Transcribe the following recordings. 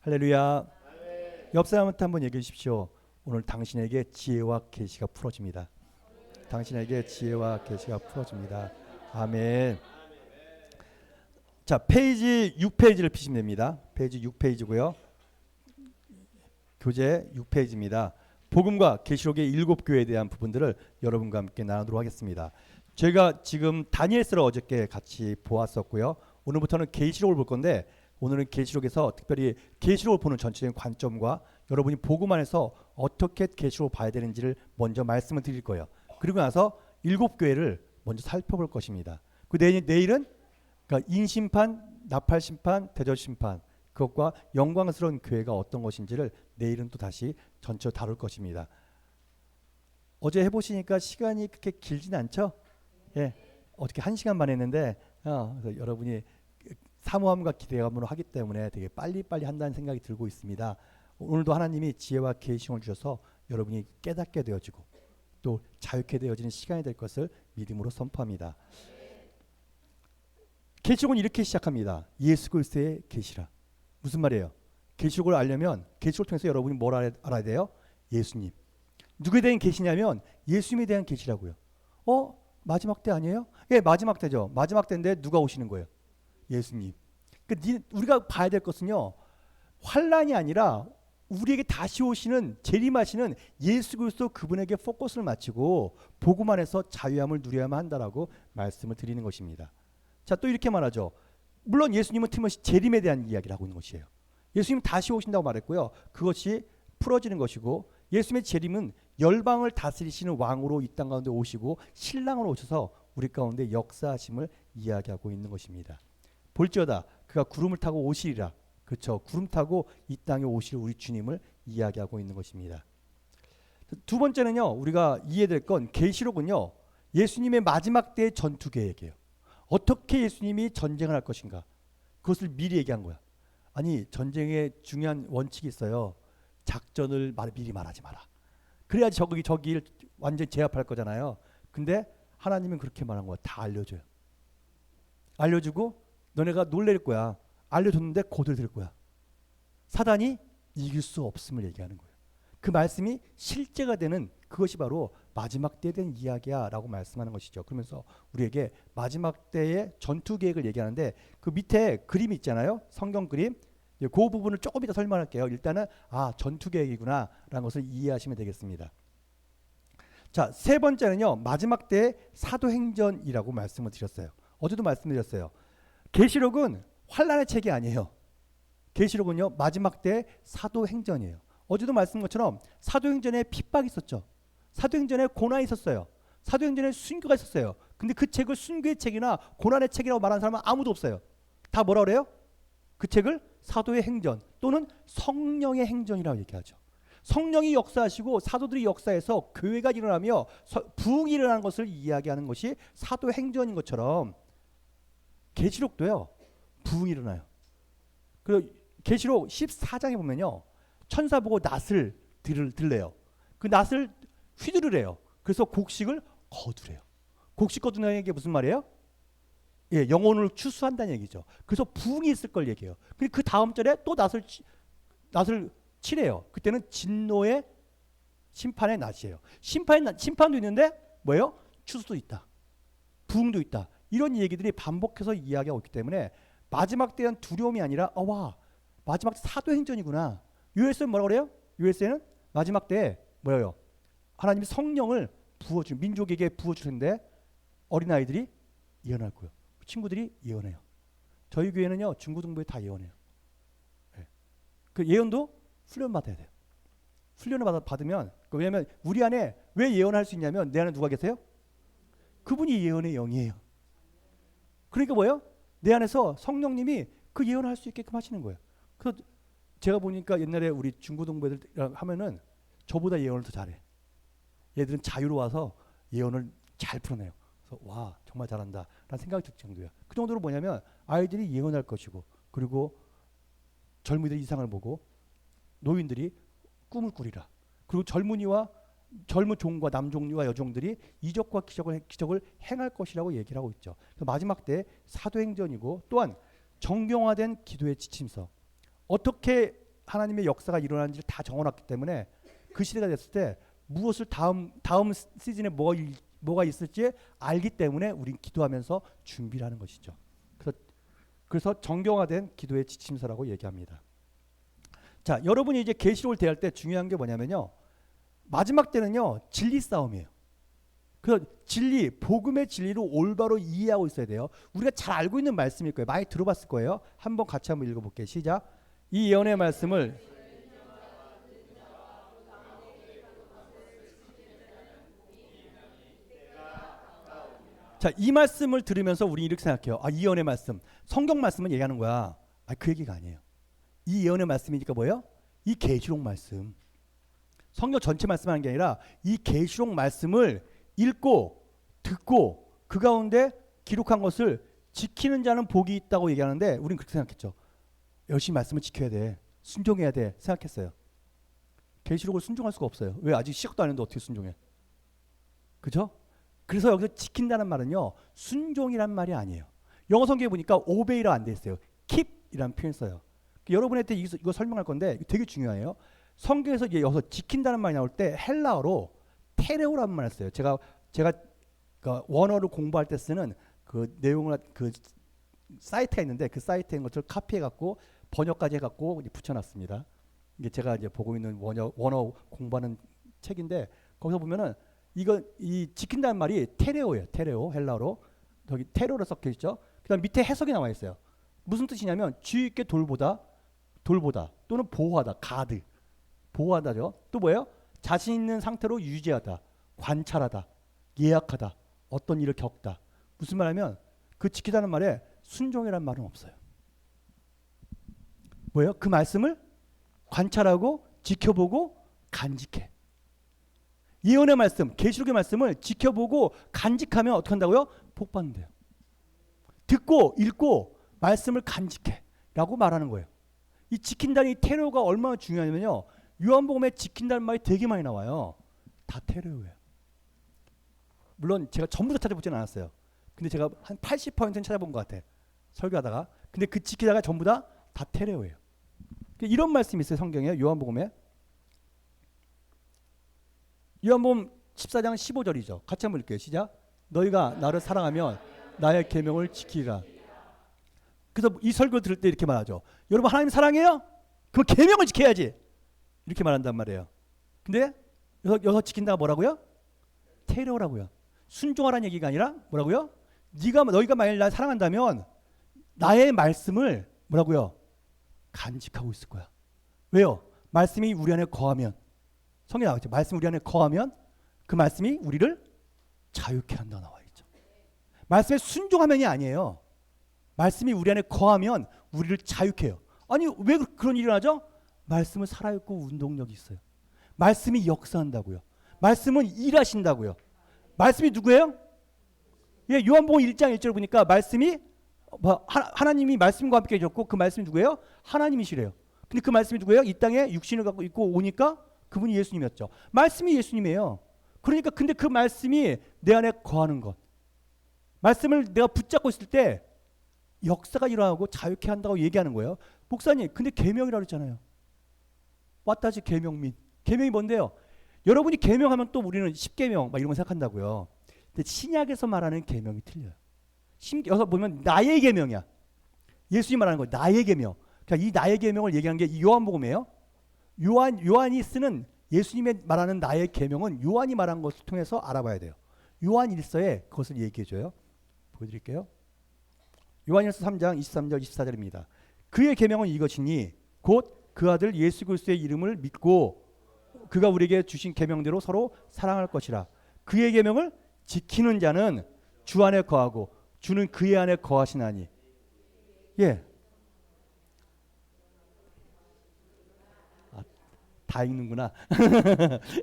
할렐루야. 옆 사람한테 한번 얘기해 주십시오. 오늘 당신에게 지혜와 계시가 풀어집니다. 당신에게 지혜와 계시가 풀어집니다. 아멘. 자, 페이지 6페이지를 피시면 됩니다. 페이지 6페이지고요. 교재 6페이지입니다. 복음과 계시록의 7교회에 대한 부분들을 여러분과 함께 나누도록 하겠습니다. 저희가 지금 다니엘서를 어저께 같이 보았었고요. 오늘부터는 계시록을 볼 건데, 오늘은 계시록에서 특별히 계시록을 보는 전체적인 관점과 여러분이 복음 안에서 어떻게 계시록을 봐야 되는지를 먼저 말씀을 드릴 거예요. 그리고 나서 7교회를 먼저 살펴볼 것입니다. 그 내일은 그러니까 인심판, 나팔심판, 대절심판, 그것과 영광스러운 교회가 어떤 것인지를 내일은 또 다시 전체로 다룰 것입니다. 어제 해보시니까 시간이 그렇게 길진 않죠? 예, 어떻게 1시간만 했는데 그래서 여러분이 사모함과 기대감으로 하기 때문에 되게 빨리빨리 한다는 생각이 들고 있습니다. 오늘도 하나님이 지혜와 계시를 주셔서 여러분이 깨닫게 되어지고 또 자유케 되어지는 시간이 될 것을 믿음으로 선포합니다. 계시록은 이렇게 시작합니다. 예수 그리스도의 계시라. 무슨 말이에요? 계시록을 알려면 계시록을 통해서 여러분이 뭘 알아야 돼요? 예수님. 누구에 대한 계시냐면 예수님에 대한 계시라고요. 마지막 때 아니에요? 예, 마지막 때죠. 마지막 때인데 누가 오시는 거예요? 예수님. 그러니까 우리가 봐야 될 것은요, 환란이 아니라 우리에게 다시 오시는 재림하시는 예수 그리스도 그분에게 포커스를 맞추고 복음 안에서 자유함을 누려야만 한다라고 말씀을 드리는 것입니다. 자, 또 이렇게 말하죠. 물론 예수님은 틀림없이 재림에 대한 이야기를 하고 있는 것이에요. 예수님은 다시 오신다고 말했고요. 그것이 풀어지는 것이고, 예수님의 재림은 열방을 다스리시는 왕으로 이 땅 가운데 오시고 신랑으로 오셔서 우리 가운데 역사하심을 이야기하고 있는 것입니다. 볼지어다 그가 구름을 타고 오시리라. 그렇죠. 구름 타고 이 땅에 오실 우리 주님을 이야기하고 있는 것입니다. 두 번째는요, 우리가 이해될 건 계시록은요, 예수님의 마지막 때의 전투 계획이에요. 어떻게 예수님이 전쟁을 할 것인가, 그것을 미리 얘기한 거야. 아니, 전쟁에 중요한 원칙이 있어요. 작전을 미리 말하지 마라. 그래야지 저기를 완전히 제압할 거잖아요. 근데 하나님은 그렇게 말한 거야. 다 알려줘요. 알려주고 너네가 놀랄 거야. 알려줬는데 고들될 거야. 사단이 이길 수 없음을 얘기하는 거예요. 그 말씀이 실제가 되는 그것이 바로 마지막 때에 대한 이야기야 라고 말씀하는 것이죠. 그러면서 우리에게 마지막 때의 전투 계획을 얘기하는데, 그 밑에 그림이 있잖아요. 성경 그림. 그 부분을 조금 이따 설명할게요. 일단은 전투 계획이구나 라는 것을 이해하시면 되겠습니다. 자, 세 번째는요, 마지막 때의 사도행전이라고 말씀을 드렸어요. 어제도 말씀드렸어요. 계시록은 환란의 책이 아니에요. 계시록은요, 마지막 때의 사도행전이에요. 어제도 말씀한 것처럼 사도행전에 핍박이 있었죠. 사도행전에 고난이 있었어요. 사도행전에 순교가 있었어요. 근데 그 책을 순교의 책이나 고난의 책이라고 말하는 사람은 아무도 없어요. 다 뭐라 그래요? 그 책을 사도의 행전 또는 성령의 행전이라고 얘기하죠. 성령이 역사하시고 사도들이 역사해서 교회가 일어나며 부흥이 일어나는 것을 이야기하는 것이 사도의 행전인 것처럼 계시록도요, 부흥이 일어나요. 그리고 계시록 14장에 보면요, 천사 보고 낫을 들래요. 그 낫을 휘두르래요. 그래서 곡식을 거두래요. 곡식 거두는 게 무슨 말이에요? 예, 영혼을 추수한다는 얘기죠. 그래서 부흥이 있을 걸 얘기해요. 그 다음 절에 또 낫을 치래요. 그때는 진노의 심판의 낫이에요. 심판도 있는데 뭐예요? 추수도 있다. 부흥도 있다. 이런 얘기들이 반복해서 이야기하고 있기 때문에 마지막 때는 두려움이 아니라 마지막 때 사도행전이구나. US는 뭐라고 그래요? US는 마지막 때에 뭐예요? 하나님이 성령을 민족에게 부어주는데 어린아이들이 예언할 거예요. 친구들이 예언해요. 저희 교회는요, 중고등부에 다 예언해요. 네. 그 예언도 훈련 받아야 돼요. 훈련을 받으면, 왜냐하면 우리 안에 왜 예언할 수 있냐면 내 안에 누가 계세요? 그분이 예언의 영이에요. 그러니까 뭐예요? 내 안에서 성령님이 그 예언을 할 수 있게끔 하시는 거예요. 그래서 제가 보니까 옛날에 우리 중고등부 애들 하면은 저보다 예언을 더 잘해. 얘들은 자유로워서 예언을 잘 풀어내요. 그래서 와, 정말 잘한다 라는 생각이 들 정도예요. 그 정도로 뭐냐면 아이들이 예언할 것이고, 그리고 젊은이들이 이상을 보고 노인들이 꿈을 꾸리라. 그리고 젊은 종과 남종과 여종들이 이적과 기적을 행할 것이라고 얘기를 하고 있죠. 마지막 때 사도행전이고, 또한 정경화된 기도의 지침서. 어떻게 하나님의 역사가 일어나는지를 다 적어놨기 때문에 그 시대가 됐을 때 무엇을 다음 시즌에 뭐가 있을지 알기 때문에 우린 기도하면서 준비를 하는 것이죠. 그래서 정경화된 기도의 지침서라고 얘기합니다. 자, 여러분이 이제 계시록을 대할 때 중요한 게 뭐냐면요. 마지막 때는요. 진리 싸움이에요. 그 진리, 복음의 진리로 올바로 이해하고 있어야 돼요. 우리가 잘 알고 있는 말씀일 거예요. 많이 들어봤을 거예요. 한번 같이 한번 읽어볼게요. 시작. 이 예언의 말씀을 자, 이 말씀을 들으면서 우리 이렇게 생각해요. 아, 이 예언의 말씀, 성경 말씀은 얘기하는 거야. 아, 그 얘기가 아니에요. 이 예언의 말씀이니까 뭐예요? 이 계시록 말씀. 성경 전체 말씀하는 게 아니라 이 계시록 말씀을 읽고 듣고 그 가운데 기록한 것을 지키는 자는 복이 있다고 얘기하는데 우리는 그렇게 생각했죠. 열심히 말씀을 지켜야 돼. 순종해야 돼. 생각했어요. 계시록을 순종할 수가 없어요. 왜? 아직 시작도 안 했는데 어떻게 순종해? 그죠? 그래서 여기서 지킨다는 말은요. 순종이란 말이 아니에요. 영어 성경에 보니까 obey라 안 돼 있어요. keep이라는 표현 써요. 여러분한테 이거 설명할 건데 되게 중요해요. 성경에서 이제 여기서 지킨다는 말이 나올 때 헬라어로 테레오라는 말을 써요. 제가 그 원어를 공부할 때 쓰는 그 내용을 그 사이트가 있는데 그 사이트에 있는 것을 카피해 갖고 번역까지 해 갖고 붙여놨습니다. 이게 제가 이제 보고 있는 원어 공부하는 책인데 거기서 보면은 이 지킨다는 말이 테레오예요. 테레오 헬라어로 여기 테레오로 섞여 있죠. 그다음 밑에 해석이 나와 있어요. 무슨 뜻이냐면 주의 있게 돌보다 또는 보호하다 가드 보호하다죠. 또 뭐예요? 자신 있는 상태로 유지하다 관찰하다 예약하다 어떤 일을 겪다. 무슨 말하면 그 지키다는 말에 순종이라는 말은 없어요. 뭐예요? 그 말씀을 관찰하고 지켜보고 간직해. 예언의 말씀, 계시록의 말씀을 지켜보고 간직하면 어떻게 한다고요? 복 받는데요. 듣고 읽고 말씀을 간직해 라고 말하는 거예요. 이 지킨다는 이 테레오가 얼마나 중요하냐면요. 요한복음에 지킨다는 말이 되게 많이 나와요. 다 테레오예요. 물론 제가 전부 다 찾아보진 않았어요. 근데 제가 한 80%는 찾아본 것 같아. 설교하다가. 근데 그 지키다가 전부 다 테레오예요. 이런 말씀이 있어요. 성경에 요한복음에. 요한복음 14장 15절이죠. 같이 한번 읽게요. 시작. 너희가 나를 사랑하면 나의 계명을 지키라. 그래서 이 설교 들을 때 이렇게 말하죠. 여러분 하나님 사랑해요? 그럼 계명을 지켜야지. 이렇게 말한단 말이에요. 근데 여기서 지킨다가 뭐라고요? 테레오라고요. 순종하라는 얘기가 아니라 뭐라고요? 너희가 만일 날 사랑한다면 나의 말씀을 뭐라고요? 간직하고 있을 거야. 왜요? 말씀이 우리 안에 거하면 성경에 나와 있죠. 말씀 우리 안에 거하면 그 말씀이 우리를 자유케 한다 나와 있죠. 말씀에 순종하면이 아니에요. 말씀이 우리 안에 거하면 우리를 자유케 해요. 아니 왜 그런 일이 일어나죠? 말씀은 살아있고 운동력이 있어요. 말씀이 역사한다고요. 말씀은 일하신다고요. 말씀이 누구예요? 예, 요한복음 1장 1절 보니까 말씀이 하나님이 말씀과 함께 계셨고 그 말씀이 누구예요? 하나님이시래요. 근데 그 말씀이 누구예요? 이 땅에 육신을 갖고 있고 오니까 그분이 예수님이었죠. 말씀이 예수님이에요. 그러니까 근데 그 말씀이 내 안에 거하는 것. 말씀을 내가 붙잡고 있을 때 역사가 일어나고 자유케 한다고 얘기하는 거예요. 목사님, 근데 계명이라고 했잖아요. 왔다지 계명민. 계명이 뭔데요? 여러분이 계명하면 또 우리는 십계명 막 이런 거 생각한다고요. 근데 신약에서 말하는 계명이 틀려요. 여기서 보면 나의 계명이야. 예수님 말하는 거 나의 계명. 그러니까 이 나의 계명을 얘기하는 게 이 요한복음이에요. 요한이 쓰는 예수님의 말하는 나의 계명은 요한이 말한 것을 통해서 알아봐야 돼요. 요한 1서에 그것을 얘기해줘요. 보여드릴게요. 요한일서 3장 23절 24절입니다. 그의 계명은 이것이니 곧 그 아들 예수 그리스도의 이름을 믿고 그가 우리에게 주신 계명대로 서로 사랑할 것이라. 그의 계명을 지키는 자는 주 안에 거하고 주는 그의 안에 거하시나니. 예. 다 읽는구나.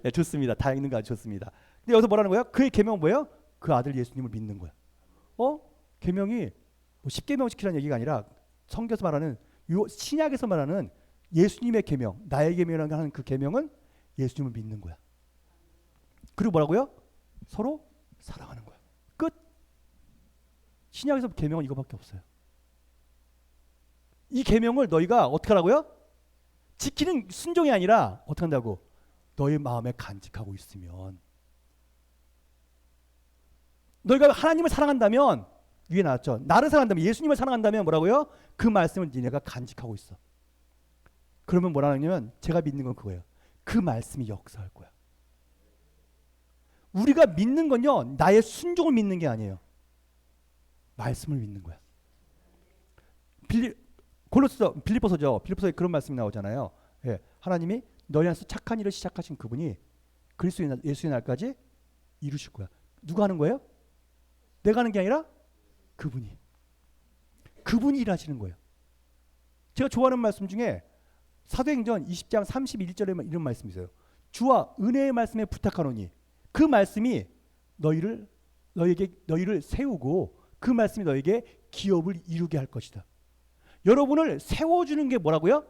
예, 좋습니다. 다 읽는 거 아주 좋습니다. 근데 여기서 뭐라는 거예요? 그의 계명은 뭐예요? 그 아들 예수님을 믿는 거야. 계명이 뭐 10계명 지키라는 얘기가 아니라 성경에서 말하는 신약에서 말하는 예수님의 계명, 나의 계명이라고 하는 그 계명은 예수님을 믿는 거야. 그리고 뭐라고요? 서로 사랑하는 거야. 끝. 신약에서 계명은 이거밖에 없어요. 이 계명을 너희가 어떻게 하라고요? 지키는 순종이 아니라 어떻게 한다고? 너의 마음에 간직하고 있으면, 너희가 하나님을 사랑한다면, 위에 나왔죠. 나를 사랑한다면, 예수님을 사랑한다면 뭐라고요? 그 말씀을 니네가 간직하고 있어. 그러면 뭐라냐면 제가 믿는 건 그거예요. 그 말씀이 역사할 거야. 우리가 믿는 건요, 나의 순종을 믿는 게 아니에요. 말씀을 믿는 거야. 빌립보서죠. 빌립보서에 그런 말씀이 나오잖아요. 예, 하나님이 너희 안에서 착한 일을 시작하신 그분이 그리스도의 예수의 날까지 이루실 거야. 누가 하는 거예요? 내가 하는 게 아니라 그분이 일하시는 거예요. 제가 좋아하는 말씀 중에 사도행전 20장 31절에 이런 말씀이 있어요. 주와 은혜의 말씀에 부탁하노니 그 말씀이 너희를 세우고 그 말씀이 너에게 기업을 이루게 할 것이다. 여러분을 세워주는 게 뭐라고요?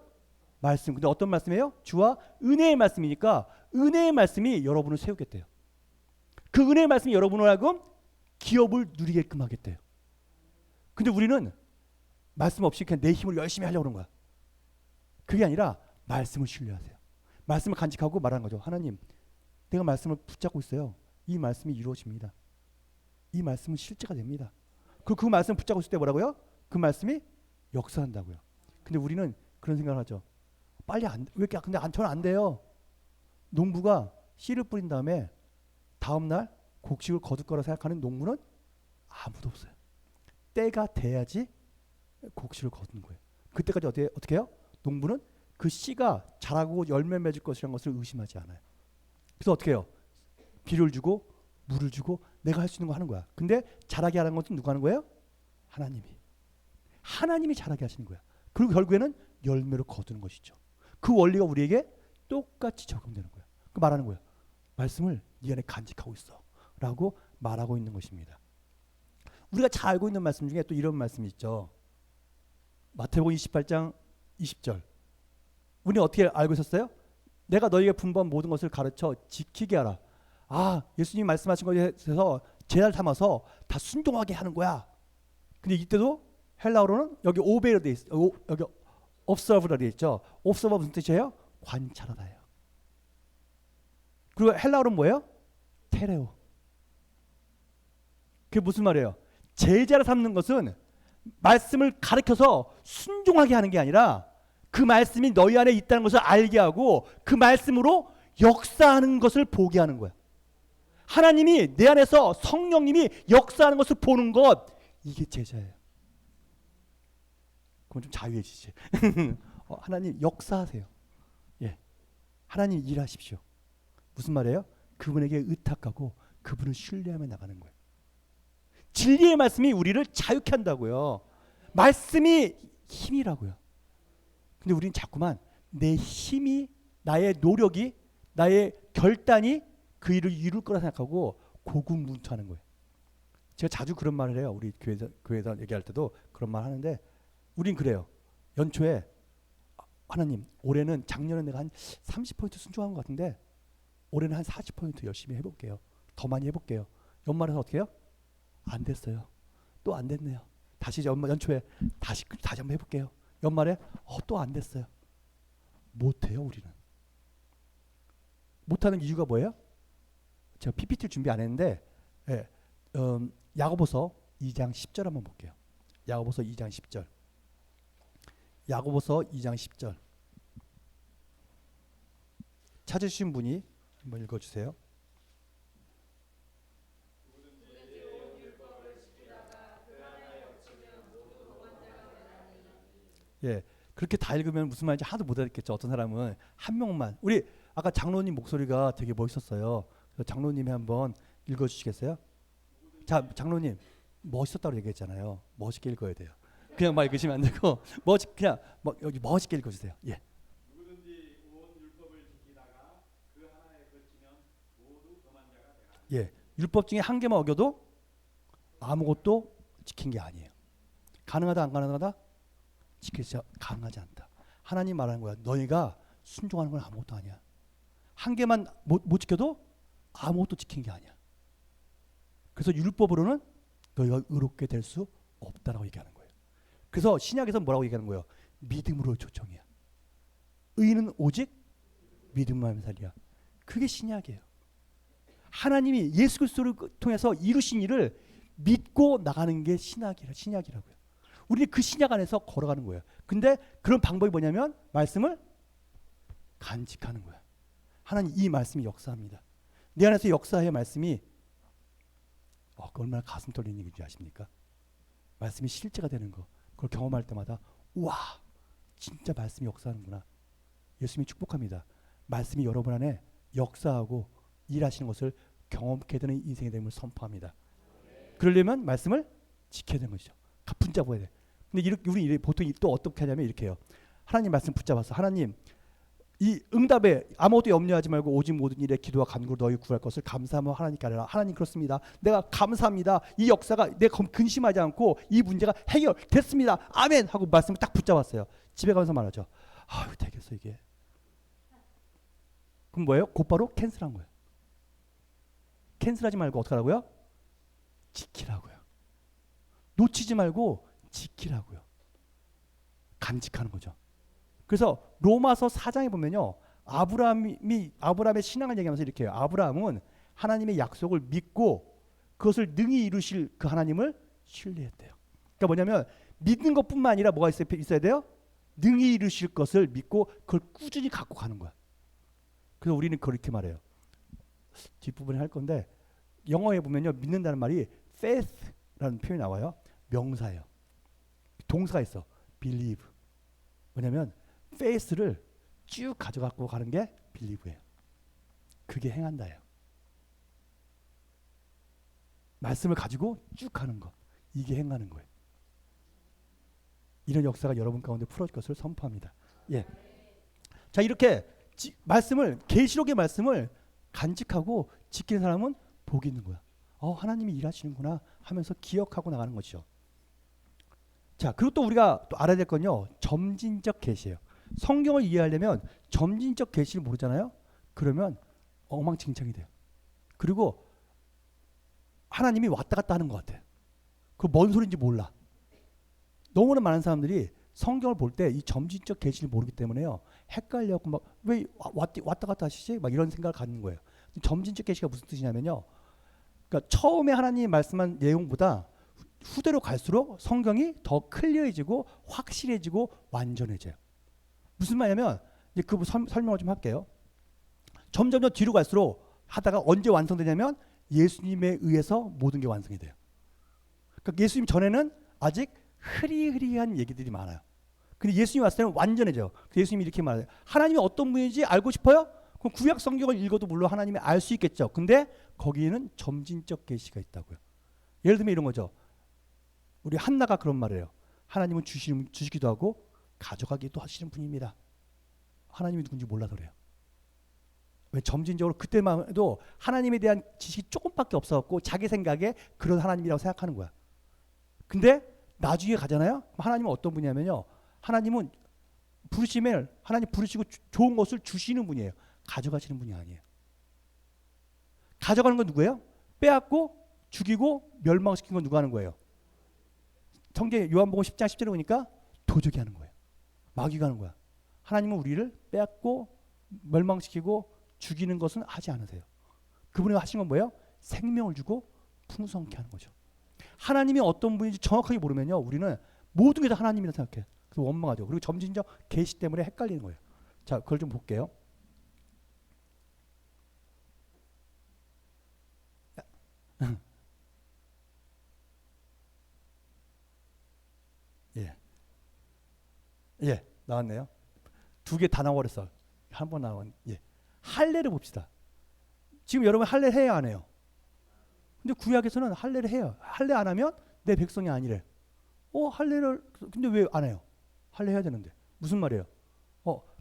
말씀. 근데 어떤 말씀이에요? 주와 은혜의 말씀이니까 은혜의 말씀이 여러분을 세우겠대요. 그 은혜의 말씀이 여러분을 하고 기업을 누리게끔 하겠대요. 근데 우리는 말씀 없이 그냥 내 힘으로 열심히 하려고 그러는 거야. 그게 아니라 말씀을 신뢰하세요. 말씀을 간직하고 말하는 거죠. 하나님, 내가 말씀을 붙잡고 있어요. 이 말씀이 이루어집니다. 이 말씀은 실제가 됩니다. 그리고 그 말씀을 붙잡고 있을 때 뭐라고요? 그 말씀이 역사한다고요. 근데 우리는 그런 생각을 하죠. 빨리 왜 이렇게, 근데 저는 안 돼요. 농부가 씨를 뿌린 다음에 다음날 곡식을 거둘 거라 생각하는 농부는 아무도 없어요. 때가 돼야지 곡식을 거두는 거예요. 그때까지 어떻게 해요? 농부는 그 씨가 자라고 열매 맺을 것이라는 것을 의심하지 않아요. 그래서 어떻게 해요? 비료를 주고 물을 주고 내가 할 수 있는 거 하는 거야. 근데 자라게 하는 것은 누가 하는 거예요? 하나님이 자라게 하시는 거야. 그리고 결국에는 열매를 거두는 것이죠. 그 원리가 우리에게 똑같이 적용되는 거야. 그 말하는 거야. 말씀을 네 안에 간직하고 있어 라고 말하고 있는 것입니다. 우리가 잘 알고 있는 말씀 중에 또 이런 말씀이 있죠. 마태복음 28장 20절. 우리는 어떻게 알고 있었어요? 내가 너희에게 분부한 모든 것을 가르쳐 지키게 하라. 아, 예수님이 말씀하신 것에 대해서 제자를 삼아서 다 순종하게 하는 거야. 근데 이때도 헬라어로는 여기 오베이로 돼 있어. 여기 observe로 돼 있죠. observe 무슨 뜻이에요? 관찰하다예요. 그리고 헬라어로는 뭐예요? 테레오. 그게 무슨 말이에요? 제자를 삼는 것은 말씀을 가르쳐서 순종하게 하는 게 아니라 그 말씀이 너희 안에 있다는 것을 알게 하고 그 말씀으로 역사하는 것을 보게 하는 거야. 하나님이 내 안에서 성령님이 역사하는 것을 보는 것, 이게 제자예요. 그럼 좀 자유해지지. 하나님 역사하세요. 예, 하나님 일하십시오. 무슨 말이에요? 그분에게 의탁하고 그분을 신뢰하며 나가는 거예요. 진리의 말씀이 우리를 자유케 한다고요. 말씀이 힘이라고요. 근데 우리는 자꾸만 내 힘이, 나의 노력이, 나의 결단이 그 일을 이룰 거라 생각하고 고군분투하는 거예요. 제가 자주 그런 말을 해요. 우리 교회에서 얘기할 때도 그런 말 하는데 우린 그래요. 연초에 하나님, 올해는 작년에 내가 한 30% 순종한 것 같은데 올해는 한 40% 열심히 해볼게요. 더 많이 해볼게요. 연말에서 어떻게 해요? 안 됐어요. 또 안 됐네요. 다시 연초에 다시 한번 해볼게요. 연말에 또 안 됐어요. 못해요. 우리는. 못하는 이유가 뭐예요? 제가 PPT 준비 안 했는데 예, 야고보서 2장 10절 한번 볼게요. 야고보서 2장 10절. 야고보서 2장 10절. 찾으신 분이 한번 읽어주세요. 예, 그렇게 다 읽으면 무슨 말인지 하나도 못 알겠죠. 어떤 사람은 한 명만. 우리 아까 장로님 목소리가 되게 멋있었어요. 그래서 장로님이 한번 읽어주시겠어요? 자, 장로님 멋있었다고 얘기했잖아요. 멋있게 읽어야 돼요. 그냥 막 읽으시면 안 되고 그냥 여기 멋있게 읽어주세요. 예. 누구든지 온 율법을 지키다가 그 하나에 그치면 모두 범한 자가 되라. 예, 율법 중에 한 개만 어겨도 아무것도 지킨 게 아니에요. 가능하다 안 가능하다? 지키지 가능하지 않다. 하나님 말하는 거야. 너희가 순종하는 건 아무것도 아니야. 한 개만 못 지켜도 아무것도 지킨 게 아니야. 그래서 율법으로는 너희가 의롭게 될 수 없다라고 얘기하는 거예요. 그래서 신약에서 뭐라고 얘기하는 거예요? 믿음으로 초청이야. 의인은 오직 믿음으로 하면 살리라. 그게 신약이에요. 하나님이 예수 그리스도를 통해서 이루신 일을 믿고 나가는 게 신약이라고요. 우리는 그 신약 안에서 걸어가는 거예요. 근데 그런 방법이 뭐냐면 말씀을 간직하는 거예요. 하나님 이 말씀이 역사합니다. 내 안에서 역사의 말씀이 얼마나 가슴 떨리는 얘기인지 아십니까? 말씀이 실제가 되는 거. 그걸 경험할 때마다 우와 진짜 말씀이 역사하는구나. 예수님이 축복합니다. 말씀이 여러분 안에 역사하고 일하시는 것을 경험케 되는 인생이 됨을 선포합니다. 그러려면 말씀을 지켜야 되는 것이죠. 붙잡아야 돼. 근데 우리 보통 또 어떻게 하냐면 이렇게 해요. 하나님 말씀 붙잡아서 하나님 이 응답에 아무것도 염려하지 말고 오직 모든 일에 기도와 간구로 너희 구할 것을 감사하며 하나님께 아뢰라. 하나님 그렇습니다. 내가 감사합니다. 이 역사가 내 근심하지 않고 이 문제가 해결됐습니다. 아멘 하고 말씀을 딱 붙잡았어요. 집에 가면서 말하죠. 아유 되겠어 이게. 그럼 뭐예요? 곧바로 캔슬한 거예요. 캔슬하지 말고 어떻게 하라고요? 지키라고요. 놓치지 말고 지키라고요. 간직하는 거죠. 그래서 로마서 4장에 보면요. 아브라함의 신앙을 얘기하면서 이렇게 해요. 아브라함은 하나님의 약속을 믿고 그것을 능히 이루실 그 하나님을 신뢰했대요. 그러니까 뭐냐면 믿는 것뿐만 아니라 뭐가 있어야 돼요? 능히 이루실 것을 믿고 그걸 꾸준히 갖고 가는 거야. 그래서 우리는 그렇게 말해요. 뒷부분에 할 건데 영어에 보면요. 믿는다는 말이 faith라는 표현이 나와요. 명사예요. 동사가 있어. believe. 뭐냐면 faith를 쭉 가져갖고 가는 게 believe예요. 그게 행한다예요. 말씀을 가지고 쭉 가는 거. 이게 행하는 거예요. 이런 역사가 여러분 가운데 풀어질 것을 선포합니다. 예. 자 이렇게 말씀을 계시록의 말씀을 간직하고 지키는 사람은 복이 있는 거야. 하나님이 일하시는구나 하면서 기억하고 나가는 것이죠. 자 그리고 또 우리가 또 알아야 될 건요. 점진적 계시예요. 성경을 이해하려면 점진적 계시를 모르잖아요. 그러면 엉망진창이 돼요. 그리고 하나님이 왔다 갔다 하는 것 같아. 그 뭔 소리인지 몰라. 너무나 많은 사람들이 성경을 볼 때 이 점진적 계시를 모르기 때문에요. 헷갈려고 막 왜 왔다 갔다 하시지? 막 이런 생각을 갖는 거예요. 점진적 계시가 무슨 뜻이냐면요. 그러니까 처음에 하나님이 말씀한 내용보다 후대로 갈수록 성경이 더 클리어해지고 확실해지고 완전해져요. 무슨 말이냐면 이제 그 설명을 좀 할게요. 점점 뒤로 갈수록 하다가 언제 완성되냐면 예수님에 의해서 모든 게 완성이 돼요. 그러니까 예수님 전에는 아직 흐리흐리한 얘기들이 많아요. 근데 예수님이 왔을 때는 완전해져요. 예수님이 이렇게 말해요. 하나님이 어떤 분인지 알고 싶어요? 그럼 구약 성경을 읽어도 물론 하나님이 알 수 있겠죠. 근데 거기에는 점진적 계시가 있다고요. 예를 들면 이런 거죠. 우리 한나가 그런 말을 해요. 하나님은 주시기도 하고 가져가기도 하시는 분입니다. 하나님이 누군지 몰라서 그래요. 왜 점진적으로 그때만 해도 하나님에 대한 지식이 조금밖에 없어갖고 자기 생각에 그런 하나님이라고 생각하는 거야. 근데 나중에 가잖아요. 하나님은 어떤 분이냐면요. 하나님은 부르시면 하나님 부르시고 좋은 것을 주시는 분이에요. 가져가시는 분이 아니에요. 가져가는 건 누구예요? 빼앗고 죽이고 멸망시킨 건 누가 하는 거예요? 성경 요한복음 10장 10절에 보니까 도적이 하는 거예요. 마귀가 하는 거야. 하나님은 우리를 빼앗고 멸망시키고 죽이는 것은 하지 않으세요. 그분이 하신 건 뭐예요? 생명을 주고 풍성케 하는 거죠. 하나님이 어떤 분인지 정확하게 모르면요. 우리는 모든 게 다 하나님이라 생각해요. 그래서 원망하죠. 그리고 점진적 계시 때문에 헷갈리는 거예요. 자, 그걸 좀 볼게요. 예, 나왔네요. 두 개 다 나와버렸어. 한 번 나온. 예, 할례를 봅시다. 지금 여러분 할례 해야 안 해요? 근데 구약에서는 할례를 해요. 할례 안 하면 내 백성이 아니래. 할례를 근데 왜 안 해요? 할례 해야 되는데 무슨 말이에요?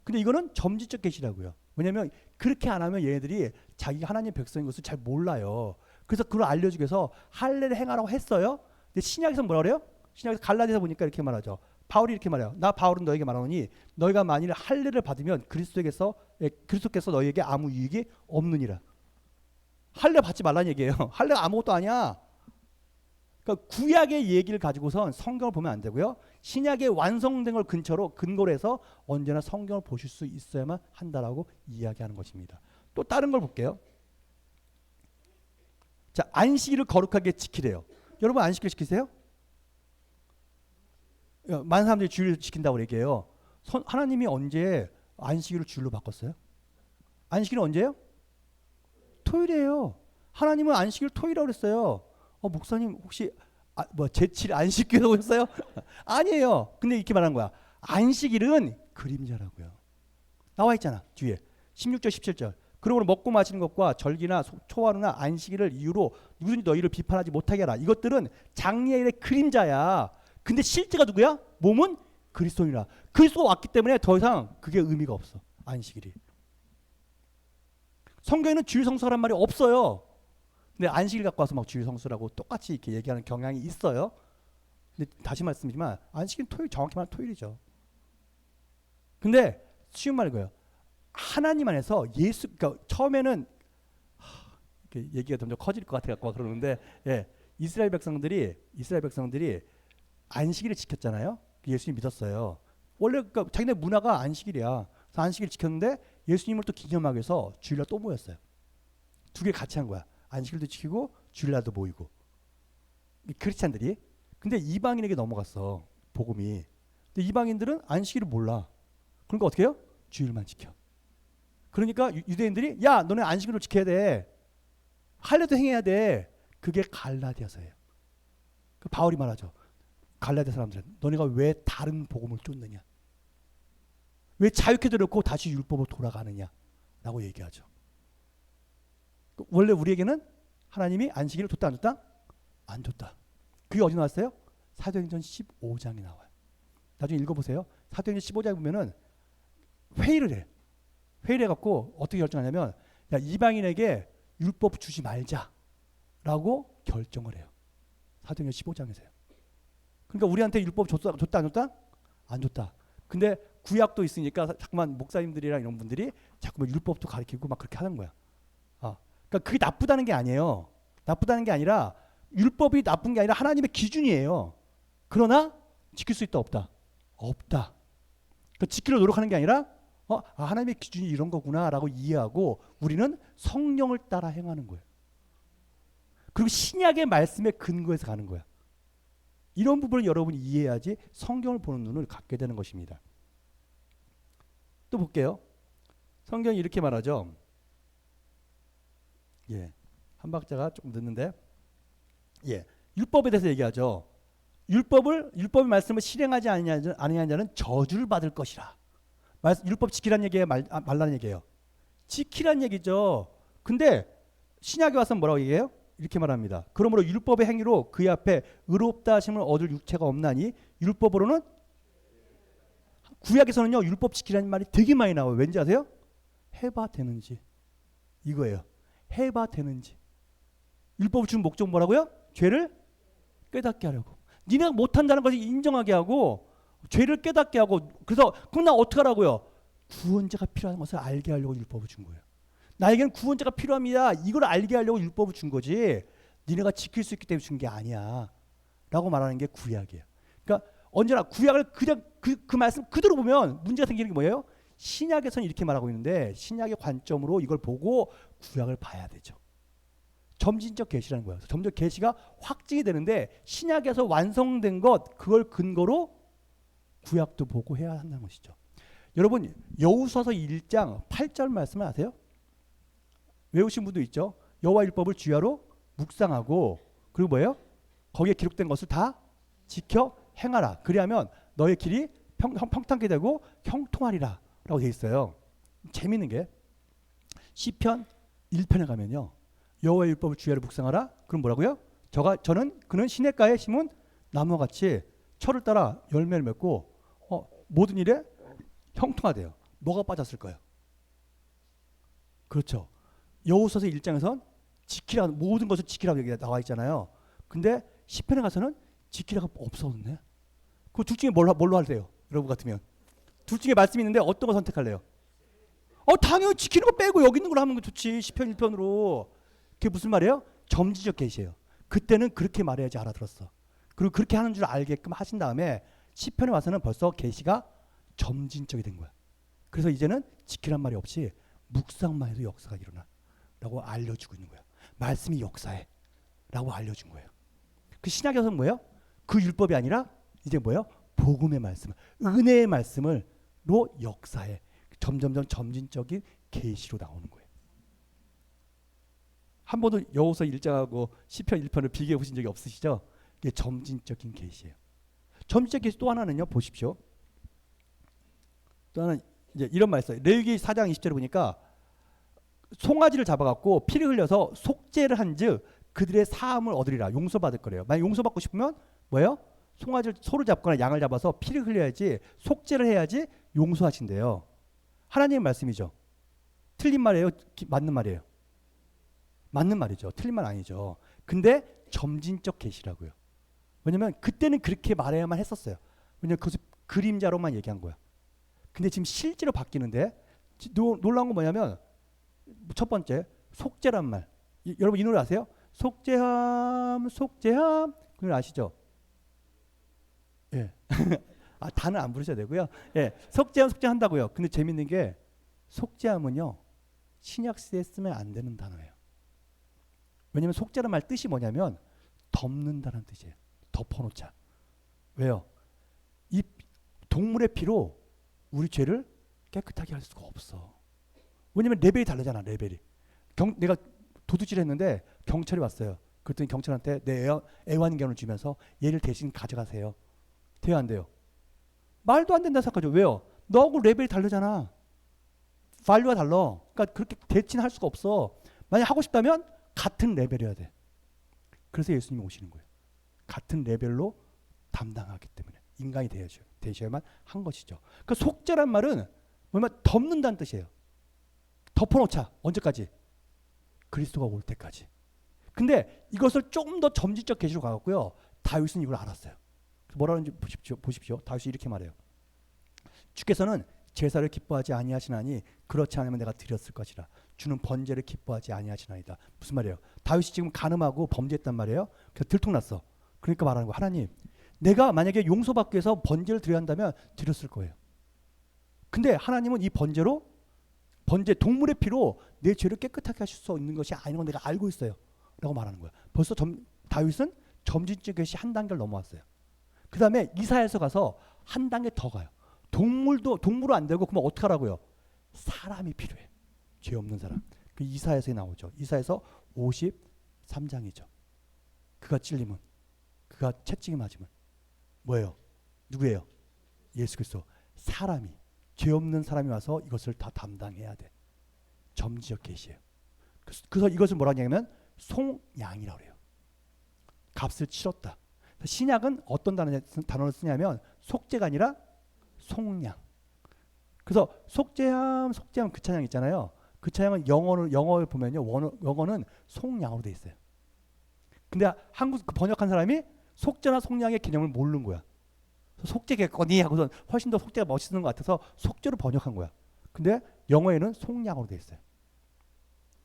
근데 이거는 점진적 계시라고요. 왜냐하면 그렇게 안 하면 얘네들이 자기가 하나님의 백성인 것을 잘 몰라요. 그래서 그걸 알려주기 위해서 할례를 행하라고 했어요. 근데 신약에서 뭐라 그래요? 신약에서 갈라디아서 보니까 이렇게 말하죠. 바울이 이렇게 말해요. 나 바울은 너에게 말하노니 너희가 만일 할례를 받으면 그리스도께서 너희에게 아무 유익이 없느니라. 할례 받지 말라는 얘기예요. 할례가 아무것도 아니야. 그러니까 구약의 얘기를 가지고선 성경을 보면 안 되고요. 신약의 완성된 걸 근거로 해서 언제나 성경을 보실 수 있어야만 한다라고 이야기하는 것입니다. 또 다른 걸 볼게요. 자, 안식일을 거룩하게 지키래요. 여러분 안식일 지키세요? 많은 사람들이 주일을 지킨다고 얘기해요. 하나님이 언제 안식일을 주일로 바꿨어요? 안식일은 언제예요? 토요일이에요. 하나님은 안식일 토요일이라고 그랬어요. 목사님 혹시 제7 안식일이라고 했어요? 아니에요. 근데 이렇게 말한 거야. 안식일은 그림자라고요. 나와 있잖아. 뒤에 16절 17절. 그러므로 먹고 마시는 것과 절기나 초하루나 안식일을 이유로 누구든지 너희를 비판하지 못하게 하라. 이것들은 장래일의 그림자야. 근데 실제가 누구야? 몸은 그리스도인이라. 그리스도가 왔기 때문에 더 이상 그게 의미가 없어. 안식일이. 성경에는 주일 성수라는 말이 없어요. 근데 안식일 갖고 와서 막 주일 성수라고 똑같이 이렇게 얘기하는 경향이 있어요. 근데 다시 말씀드리지만 안식일은 토요일, 정확히 말하면 토요일이죠. 근데 쉬운 말인 거예요. 하나님 안에서 그러니까 처음에는 이렇게 얘기가 점점 커질 것 같아 갖고 그러는데, 이스라엘 백성들이 안식일을 지켰잖아요. 예수님 믿었어요. 원래 그러니까 자기네 문화가 안식일이야. 그래서 안식일 지켰는데 예수님을 또 기념하기 위해서 주일날 또 모였어요. 두 개 같이 한 거야. 안식일도 지키고 주일날도 모이고. 크리스찬들이. 근데 이방인에게 넘어갔어. 복음이. 근데 이방인들은 안식일을 몰라. 그러니까 어떻게 해요? 주일만 지켜. 그러니까 유대인들이 야 너네 안식일을 지켜야 돼. 할례도 행해야 돼. 그게 갈라디아서예요. 그 바울이 말하죠. 갈라디아 사람들은 너네가 왜 다른 복음을 쫓느냐. 왜 자유케 들었고 다시 율법으로 돌아가느냐 라고 얘기하죠. 원래 우리에게는 하나님이 안식일을 줬다 안 줬다? 안 줬다. 그게 어디 나왔어요? 사도행전 15장에 나와요. 나중에 읽어보세요. 사도행전 15장에 보면은 회의를 해. 회의를 해갖고 어떻게 결정하냐면 야 이방인에게 율법 주지 말자라고 결정을 해요. 사도행전 15장에서요. 그러니까 우리한테 율법 줬다 안 줬다? 안 줬다. 근데 구약도 있으니까 자꾸만 목사님들이랑 이런 분들이 자꾸만 율법도 가르치고 막 그렇게 하는 거야. 그러니까 그게 나쁘다는 게 아니에요. 나쁘다는 게 아니라 율법이 나쁜 게 아니라 하나님의 기준이에요. 그러나 지킬 수 있다 없다? 없다. 그러니까 지키려 노력하는 게 아니라 하나님의 기준이 이런 거구나라고 이해하고 우리는 성령을 따라 행하는 거예요. 그리고 신약의 말씀에 근거해서 가는 거야. 이런 부분을 여러분이 이해해야지 성경을 보는 눈을 갖게 되는 것입니다. 또 볼게요. 성경이 이렇게 말하죠. 한 박자가 조금 늦는데, 율법에 대해서 얘기하죠. 율법의 말씀을 실행하지 아니하는 자는 저주를 받을 것이라. 율법 지키라는 얘기예요, 말라는 얘기예요. 지키라는 얘기죠. 근데 신약에 와서 뭐라고 얘기해요? 이렇게 말합니다. 그러므로 율법의 행위로 그의 앞에 의롭다 하심을 얻을 육체가 없나니 율법으로는 구약에서는요 율법 지키라는 말이 되게 많이 나와요. 왠지 아세요? 해봐 되는지 이거예요. 해봐 되는지. 율법을 준 목적 뭐라고요? 죄를 깨닫게 하려고. 니네가 못한다는 것을 인정하게 하고 죄를 깨닫게 하고. 그래서 그럼 나 어떻게 하라고요? 구원자가 필요한 것을 알게 하려고 율법을 준 거예요. 나에겐 구원자가 필요합니다. 이걸 알게 하려고 율법을 준 거지. 니네가 지킬 수 있기 때문에 준 게 아니야. 라고 말하는 게 구약이에요. 그러니까 언제나 구약을 그냥 그 말씀 그대로 보면 문제가 생기는 게 뭐예요? 신약에서는 이렇게 말하고 있는데 신약의 관점으로 이걸 보고 구약을 봐야 되죠. 점진적 계시라는 거예요. 점점 계시가 확증이 되는데 신약에서 완성된 것 그걸 근거로 구약도 보고 해야 한다는 것이죠. 여러분 여호수아서 1장 8절 말씀을 아세요? 외우신 분도 있죠. 여호와 율법을 주야로 묵상하고 그리고 뭐예요? 거기에 기록된 것을 다 지켜 행하라. 그리하면 너의 길이 평탄하게 되고 형통하리라 라고 되어 있어요. 재미있는 게 시편 1편에 가면요. 여호와의 율법을 주야로 묵상하라. 그럼 뭐라고요? 그는 시냇가에 심은 나무와 같이 철을 따라 열매를 맺고 모든 일에 형통하대요. 뭐가 빠졌을 거예요? 그렇죠. 여호수아서 1장에선 지키라 모든 것을 지키라고 얘기가 나와 있잖아요. 근데 시편에 가서는 지키라가 없었네. 그 둘 중에 뭘로 할래요? 여러분 같으면 둘 중에 말씀이 있는데 어떤 거 선택할래요? 당연히 지키는 거 빼고 여기 있는 걸 하면 좋지. 시편 1편으로. 그게 무슨 말이에요? 점지적 계시예요. 그때는 그렇게 말해야지 알아들었어. 그리고 그렇게 하는 줄 알게끔 하신 다음에 시편에 와서는 벌써 계시가 점진적이 된 거야. 그래서 이제는 지키란 말이 없이 묵상만 해도 역사가 일어나 라고 알려주고 있는 거야. 말씀이 역사해 라고 알려준 거예요. 그 신약에서는 뭐예요? 그 율법이 아니라 이제 뭐예요? 복음의 말씀, 은혜의 말씀으로 역사해. 점점점 점진적인 계시로 나오는 거예요. 한 번도 여호수아 1장하고 시편 1편을 비교해 보신 적이 없으시죠? 이게 점진적인 계시예요. 점진적 계시 또 하나는요. 보십시오. 또 하나 이제 이런 말 있어요. 레위기 4장 20절에 보니까 송아지를 잡아갖고 피를 흘려서 속죄를 한즉 그들의 사함을 얻으리라. 용서받을 거래요. 만약 용서받고 싶으면 뭐예요? 송아지를 소를 잡거나 양을 잡아서 피를 흘려야지, 속죄를 해야지 용서하신대요. 하나님의 말씀이죠. 틀린 말이에요? 맞는 말이에요? 맞는 말이죠. 틀린 말 아니죠. 근데 점진적 계시라고요. 왜냐면 그때는 그렇게 말해야만 했었어요. 왜냐면 그것을 그림자로만 얘기한 거야. 근데 지금 실제로 바뀌는데 놀라운 건 뭐냐면 첫 번째 속죄란 말. 여러분 이 노래 아세요? 속죄함 속죄함 그 노래 아시죠? 예. 아 단은 안 부르셔도 되고요. 예. 속죄함 속죄한다고요. 근데 재밌는 게 속죄함은요 신약 시대에 쓰면 안 되는 단어예요. 왜냐면 속죄란 말 뜻이 뭐냐면 덮는다는 뜻이에요. 덮어놓자. 왜요? 이 동물의 피로 우리 죄를 깨끗하게 할 수가 없어. 왜냐면 레벨이 다르잖아. 레벨이. 내가 도둑질 했는데 경찰이 왔어요. 그랬더니 경찰한테 내 애완견을 주면서 얘를 대신 가져가세요. 돼요 안 돼요? 말도 안 된다 생각하죠. 왜요? 너하고 레벨이 다르잖아. value 달라. 그러니까 그렇게 대치는 할 수가 없어. 만약 하고 싶다면 같은 레벨이어야 돼. 그래서 예수님이 오시는 거예요. 같은 레벨로 담당하기 때문에 인간이 되셔야만 한 것이죠. 그러니까 속죄란 말은 뭐냐면 덮는다는 뜻이에요. 덮어놓자. 언제까지? 그리스도가 올 때까지. 근데 이것을 좀 더 점진적 계시로 가갖고요. 다윗은 이걸 알았어요. 뭐라는지 보십시오. 다윗이 이렇게 말해요. 주께서는 제사를 기뻐하지 아니하시나니 그렇지 않으면 내가 드렸을 것이라. 주는 번제를 기뻐하지 아니하시나이다. 무슨 말이에요? 다윗이 지금 간음하고 범죄했단 말이에요. 그래서 들통났어. 그러니까 말하는 거야. 하나님, 내가 만약에 용서받기 위해서 번제를 드려야 한다면 드렸을 거예요. 근데 하나님은 이 번제 동물의 피로 내 죄를 깨끗하게 하실 수 있는 것이 아닌 건 내가 알고 있어요. 라고 말하는 거야. 벌써 다윗은 점진적 계시 한 단계를 넘어왔어요. 그 다음에 이사야서 가서 한 단계 더 가요. 동물은 안 되고 그러면 어떻게 하라고요? 사람이 필요해. 죄 없는 사람. 그 이사야서에 나오죠. 이사야서 53장이죠. 그가 찔림은, 그가 채찍에 맞으면 뭐예요? 누구예요? 예수 그리스도. 사람이, 죄 없는 사람이 와서 이것을 다 담당해야 돼. 점지적 계시예요. 그래서 이것을 뭐라고 하냐면 송양이라고 해요. 값을 치렀다. 신약은 어떤 단어를 쓰냐면 속죄가 아니라 송양. 그래서 속죄함 그 찬양 있잖아요. 그 찬양은 영어를 보면요. 영어는 송양으로 돼 있어요. 근데 한국 번역한 사람이 속죄나 송양의 개념을 모르는 거야. 속죄겠거니 하고서 훨씬 더 속죄가 멋있는 것 같아서 속죄로 번역한 거야. 근데 영어에는 송양으로 돼 있어요.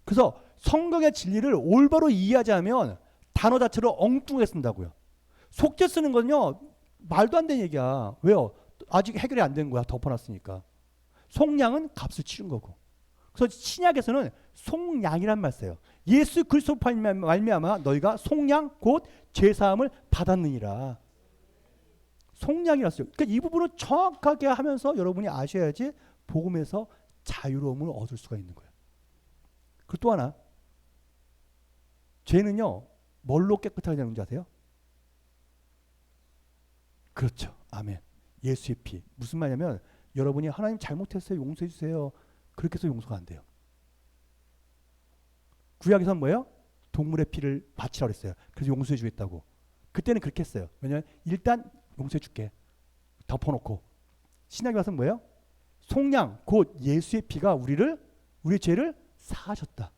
그래서 성경의 진리를 올바로 이해하지 않으면 단어 자체로 엉뚱하게 쓴다고요. 속죄 쓰는 건요. 말도 안 되는 얘기야. 왜요? 아직 해결이 안 된 거야. 덮어놨으니까. 송양은 값을 치른 거고. 그래서 신약에서는 송양이란 말 써요. 예수 그리스도 말미암아 너희가 송양 곧 죄사함을 받았느니라. 송양이라 써요. 그러니까 이 부분을 정확하게 하면서 여러분이 아셔야지 복음에서 자유로움을 얻을 수가 있는 거예요. 그리고 또 하나, 죄는요 뭘로 깨끗하게 되는 줄 아세요? 그렇죠. 아멘. 예수의 피. 무슨 말이냐면 여러분이 하나님 잘못했어요. 용서해 주세요. 그렇게 해서 용서가 안 돼요. 구약에서는 뭐예요? 동물의 피를 바치라고 했어요. 그래서 용서해 주겠다고. 그때는 그렇게 했어요. 왜냐하면 일단 용서해 줄게. 덮어놓고. 신약에 와서는 뭐예요? 송양 곧 예수의 피가 우리의 죄를 사하셨다.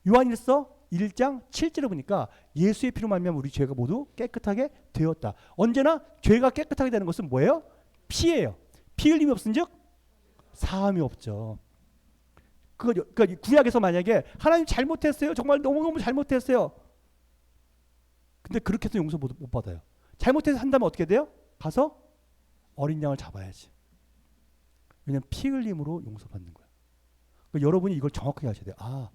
요한일서 1장 7절에 보니까 예수의 피로 말미암아 우리 죄가 모두 깨끗하게 되었다. 언제나 죄가 깨끗하게 되는 것은 뭐예요? 피예요. 피 흘림이 없은즉 사함이 없죠. 그러니까 구약에서 만약에 하나님 잘못했어요. 정말 너무너무 잘못했어요. 근데 그렇게 해서 용서 못 받아요. 잘못해서 한다면 어떻게 돼요? 가서 어린 양을 잡아야지. 왜냐하면 피 흘림으로 용서받는 거야. 그러니까 여러분이 이걸 정확하게 하셔야 돼요. 아,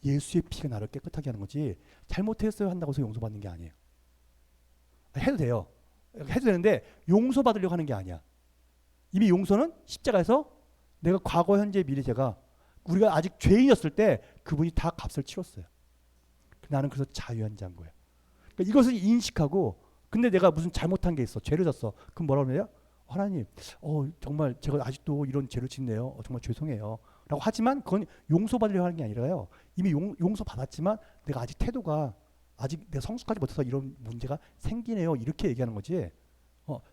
예수의 피가 나를 깨끗하게 하는 거지 잘못했어요 한다고 해서 용서받는 게 아니에요. 해도 돼요. 해도 되는데 용서받으려고 하는 게 아니야. 이미 용서는 십자가에서 내가 과거, 현재, 미래 제가 우리가 아직 죄인이었을 때 그분이 다 값을 치렀어요. 나는 그래서 자유한 자인 거예요. 그러니까 이것을 인식하고 근데 내가 무슨 잘못한 게 있어. 죄를 졌어. 그럼 뭐라고 해요? 하나님 정말 제가 아직도 이런 죄를 짓네요. 정말 죄송해요. 라고 하지만 그건 용서받으려고 하는 게 아니라요. 이미 용서받았지만 내가 아직 태도가 아직 내가 성숙하지 못해서 이런 문제가 생기네요. 이렇게 얘기하는 거지.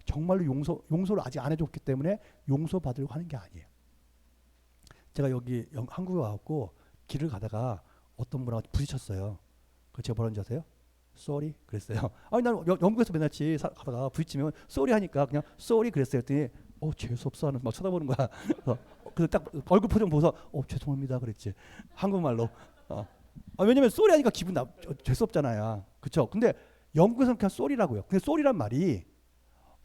정말로 용서를 아직 안 해줬기 때문에 용서받으려고 하는 게 아니에요. 제가 여기 한국에 와갖고 길을 가다가 어떤 분하고 부딪혔어요. 그 제가 뭐라는지 아세요? sorry 그랬어요. 아니 난 영국에서 맨날 가다가 부딪히면 sorry 하니까 그냥 sorry 그랬어요. 했더니 재수 없어 하는 막 쳐다보는 거야. 그래서 딱 얼굴 표정 보고서 죄송합니다 그랬지. 한국말로. 왜냐면 sorry 하니까 기분 재수 없잖아요. 그렇죠? 근데 영국에서는 그냥 sorry라고요. 근데 sorry란 말이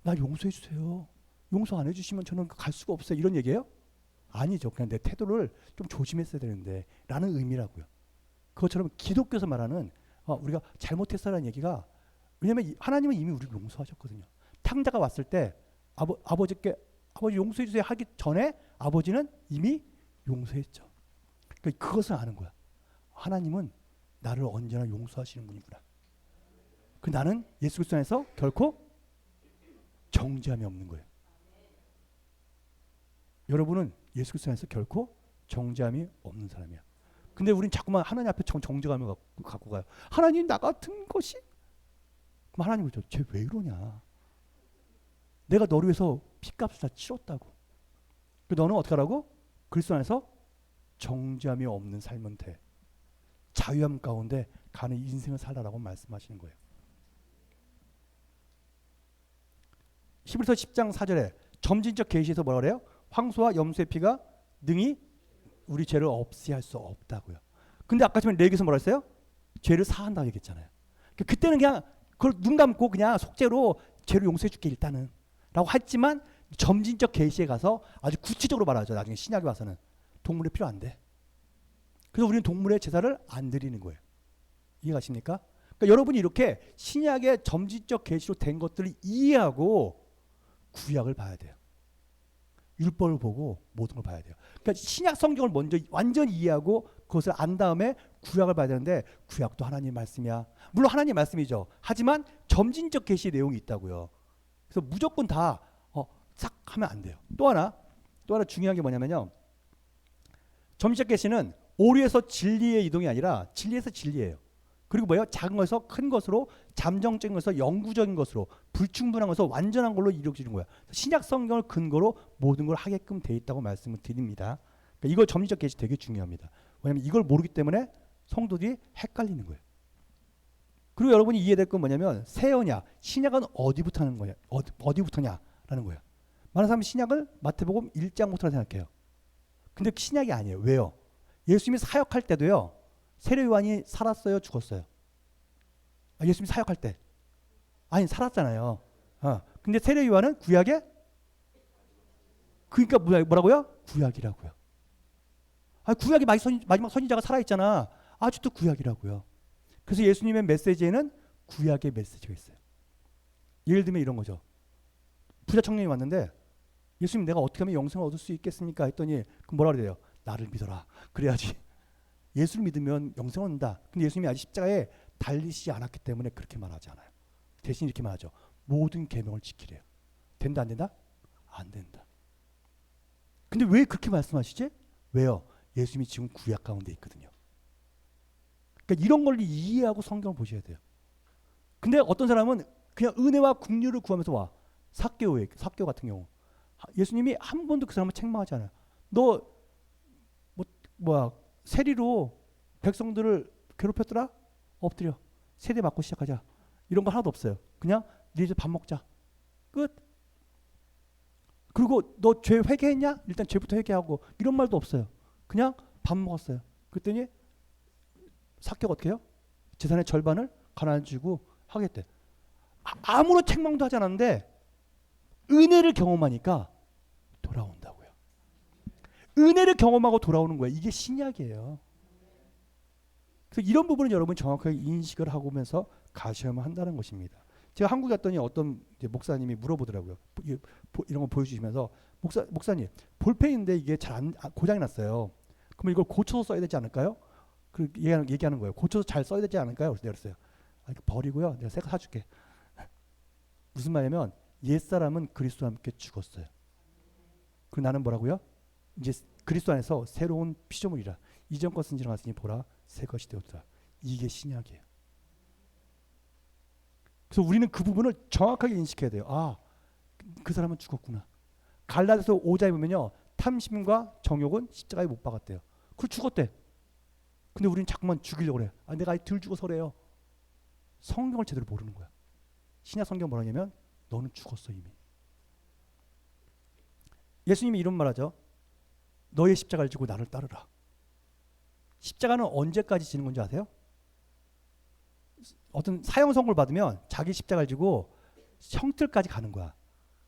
나 용서해 주세요. 용서 안 해주시면 저는 갈 수가 없어요. 이런 얘기예요? 아니죠. 그냥 내 태도를 좀 조심했어야 되는데 라는 의미라고요. 그것처럼 기독교에서 말하는 우리가 잘못했어라는 얘기가 왜냐하면 하나님은 이미 우리를 용서하셨거든요. 탕자가 왔을 때 아버지 용서해 주세요 하기 전에 아버지는 이미 용서했죠. 그러니까 그것을 아는 거야. 하나님은 나를 언제나 용서하시는 분이구나. 나는 예수 그리스도 안에서 결코 정죄함이 없는 거예요. 여러분은 예수 그리스도 안에서 결코 정죄함이 없는 사람이야. 근데 우린 자꾸만 하나님 앞에 정죄감을 갖고 가요. 하나님 나 같은 것이? 그럼 하나님을 쟤 왜 이러냐? 내가 너를 위해서 피값을 다 치렀다고. 너는 어떻게 하라고? 그리스도 안에서 정죄함이 없는 삶은 돼. 자유함 가운데 가는 인생을 살라라고 말씀하시는 거예요. 히브리서 10장 4절에 점진적 계시에서 뭐라 그래요? 황소와 염소의 피가 능히 우리 죄를 없애야 할 수 없다고요. 근데 아까 전에 레위기에서 뭐라 했어요? 죄를 사한다고 얘기했잖아요. 그때는 그냥 그걸 눈 감고 그냥 속죄로 죄를 용서해 줄게 일단은 라고 했지만 점진적 계시에 가서 아주 구체적으로 말하죠. 나중에 신약에 와서는 동물이 필요 안 돼. 그래서 우리는 동물의 제사를 안 드리는 거예요. 이해가십니까? 그러니까 여러분이 이렇게 신약의 점진적 계시로 된 것들을 이해하고 구약을 봐야 돼요. 율법을 보고 모든 걸 봐야 돼요. 그러니까 신약 성경을 먼저 완전히 이해하고 그것을 안 다음에 구약을 봐야 되는데 구약도 하나님 말씀이야. 물론 하나님 말씀이죠. 하지만 점진적 계시의 내용이 있다고요. 그래서 무조건 다 싹 하면 안 돼요. 또 하나 중요한 게 뭐냐면요. 점진적 계시는 오류에서 진리의 이동이 아니라 진리에서 진리예요. 그리고 뭐예요? 작은 것에서 큰 것으로, 잠정적인 것에서 영구적인 것으로, 불충분한 것에서 완전한 걸로 이루어지는 거야. 신약 성경을 근거로 모든 걸 하게끔 돼 있다고 말씀을 드립니다. 그러니까 이걸 점진적 계시 되게 중요합니다. 왜냐하면 이걸 모르기 때문에 성도들이 헷갈리는 거예요. 그리고 여러분이 이해될 건 뭐냐면 새 언약, 신약은 어디부터 하는 거냐? 어디부터냐라는 거예요. 많은 사람이 신약을 마태복음 1장부터 생각해요. 근데 신약이 아니에요. 왜요? 예수님이 사역할 때도요. 세례 요한이 살았어요, 죽었어요? 예수님이 사역할 때. 아니, 살았잖아요. 근데 세례 요한은 구약에? 그러니까 뭐라고요? 구약이라고요. 구약이 마지막 선지자가 살아있잖아. 아직도 구약이라고요. 그래서 예수님의 메시지에는 구약의 메시지가 있어요. 예를 들면 이런 거죠. 부자 청년이 왔는데 예수님 내가 어떻게 하면 영생을 얻을 수 있겠습니까? 했더니 그럼 뭐라 그래요? 나를 믿어라. 그래야지. 예수를 믿으면 영생을 얻는다. 근데 예수님이 아직 십자가에 달리시지 않았기 때문에 그렇게 말하지 않아요. 대신 이렇게 말하죠. 모든 계명을 지키래요. 된다 안 된다? 안 된다. 근데 왜 그렇게 말씀하시지? 왜요? 예수님이 지금 구약 가운데 있거든요. 그러니까 이런 걸 이해하고 성경을 보셔야 돼요. 근데 어떤 사람은 그냥 은혜와 긍휼을 구하면서 와. 삭개오 같은 경우. 예수님이 한 번도 그 사람을 책망하지 않아요. 너 세리로 백성들을 괴롭혔더라? 엎드려. 세대 맞고 시작하자. 이런 거 하나도 없어요. 그냥 니네 밥 먹자. 끝. 그리고 너 죄 회개했냐? 일단 죄부터 회개하고 이런 말도 없어요. 그냥 밥 먹었어요. 그랬더니 삭개가 어떻게 해요? 재산의 절반을 가난한 주고 하겠대. 아무런 책망도 하지 않았는데 은혜를 경험하니까 돌아온다고요. 은혜를 경험하고 돌아오는 거예요. 이게 신약이에요. 그래서 이런 부분을 여러분 정확하게 인식을 하면서 가셔야만 한다는 것입니다. 제가 한국에 갔더니 어떤 이제 목사님이 물어보더라고요. 이런 거 보여주시면서 목사님 볼펜인데 이게 잘 고장이 났어요. 그럼 이걸 고쳐서 써야 되지 않을까요? 그 얘기하는 거예요. 고쳐서 잘 써야 되지 않을까요? 그래서 내가 그랬어요. 이거 버리고요. 내가 새 거 사줄게. 무슨 말이냐면 옛사람은 그리스도와 함께 죽었어요. 그리고 나는 뭐라고요? 이제 그리스도 안에서 새로운 피조물이라. 이전 것은 지나갔으니 보라 새 것이 되었다. 이게 신약이에요. 그래서 우리는 그 부분을 정확하게 인식해야 돼요. 아, 그 사람은 죽었구나. 갈라디아서 5장에 보면요. 탐심과 정욕은 십자가에 못 박았대요. 그 죽었대. 근데 우리는 자꾸만 죽이려고 그래. 아, 내가 덜 죽어서 그래요. 성경을 제대로 모르는 거야. 신약 성경 뭐라냐면 너는 죽었어 이미. 예수님이 이런 말하죠. 너의 십자가를 지고 나를 따르라. 십자가는 언제까지 지는 건지 아세요? 어떤 사형 선고를 받으면 자기 십자가를 지고 형틀까지 가는 거야.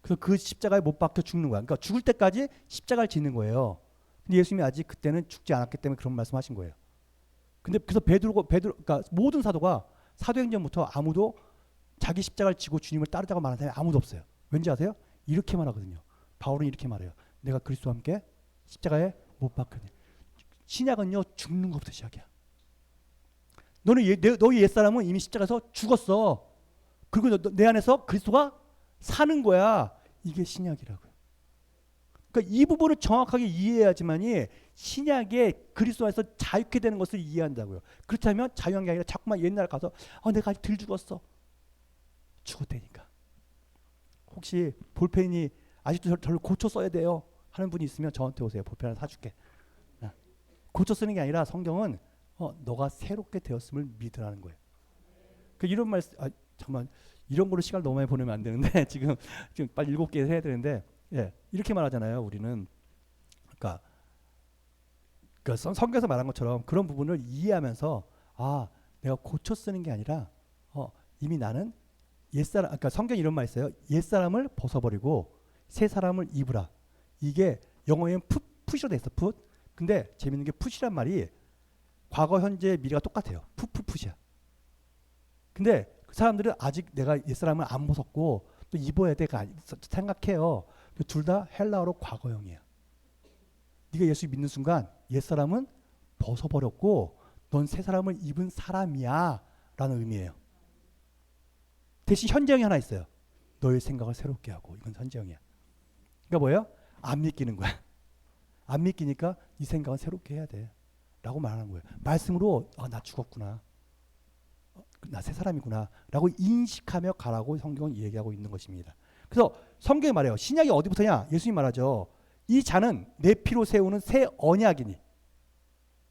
그래서 그 십자가에 못 박혀 죽는 거야. 그러니까 죽을 때까지 십자가를 지는 거예요. 근데 예수님이 아직 그때는 죽지 않았기 때문에 그런 말씀하신 거예요. 근데 그래서 그러니까 모든 사도가 사도행전부터 아무도 자기 십자가를 지고 주님을 따르자고 말하는 사람이 아무도 없어요. 왠지 아세요? 이렇게 말하거든요. 바울은 이렇게 말해요. 내가 그리스도와 함께 십자가에 못 박혔네. 신약은요 죽는 것부터 시작이야. 너희 옛사람은 이미 십자가에서 죽었어. 그리고 내 안에서 그리스도가 사는 거야. 이게 신약이라고요. 그러니까 이 부분을 정확하게 이해해야지만이 신약의 그리스도 안에서 자유케 되는 것을 이해한다고요. 그렇다면 자유한 게 아니라 자꾸만 옛날 가서 내가 아직 덜 죽었어. 죽었다니까. 혹시 볼펜이 아직도 저를 고쳐 써야 돼요 하는 분이 있으면 저한테 오세요. 볼펜 하나 사줄게. 고쳐 쓰는 게 아니라 성경은 너가 새롭게 되었음을 믿으라는 거예요. 그 이런 말씀 잠깐만 이런 거로 시간을 너무 많이 보내면 안 되는데 지금 빨리 7개 해야 되는데 이렇게 말하잖아요. 우리는 그러니까 성경에서 말한 것처럼 그런 부분을 이해하면서 내가 고쳐 쓰는 게 아니라 이미 나는 옛사람 그러니까 성경에 이런 말 있어요. 옛사람을 벗어버리고 새 사람을 입으라. 이게 영어에는 풋이로 돼 있어. 풋. 근데 재밌는 게 풋이란 말이 과거, 현재, 미래가 똑같아요. 풋이야. 근데 그 사람들은 아직 내가 옛사람을 안 벗었고 또 입어야 돼 생각해요. 둘 다 헬라어로 과거형이에요. 네가 예수 믿는 순간 옛사람은 벗어버렸고 넌 새 사람을 입은 사람이야 라는 의미예요. 대신 현재형이 하나 있어요. 너의 생각을 새롭게 하고. 이건 현재형이야. 그러니까 뭐예요? 안 믿기는 거야. 안 믿기니까 네 생각은 새롭게 해야 돼 라고 말하는 거예요. 말씀으로 나 죽었구나. 나 새 사람이구나 라고 인식하며 가라고 성경은 얘기하고 있는 것입니다. 그래서 성경이 말해요. 신약이 어디부터냐? 예수님 말하죠. 이 자는 내 피로 세우는 새 언약이니.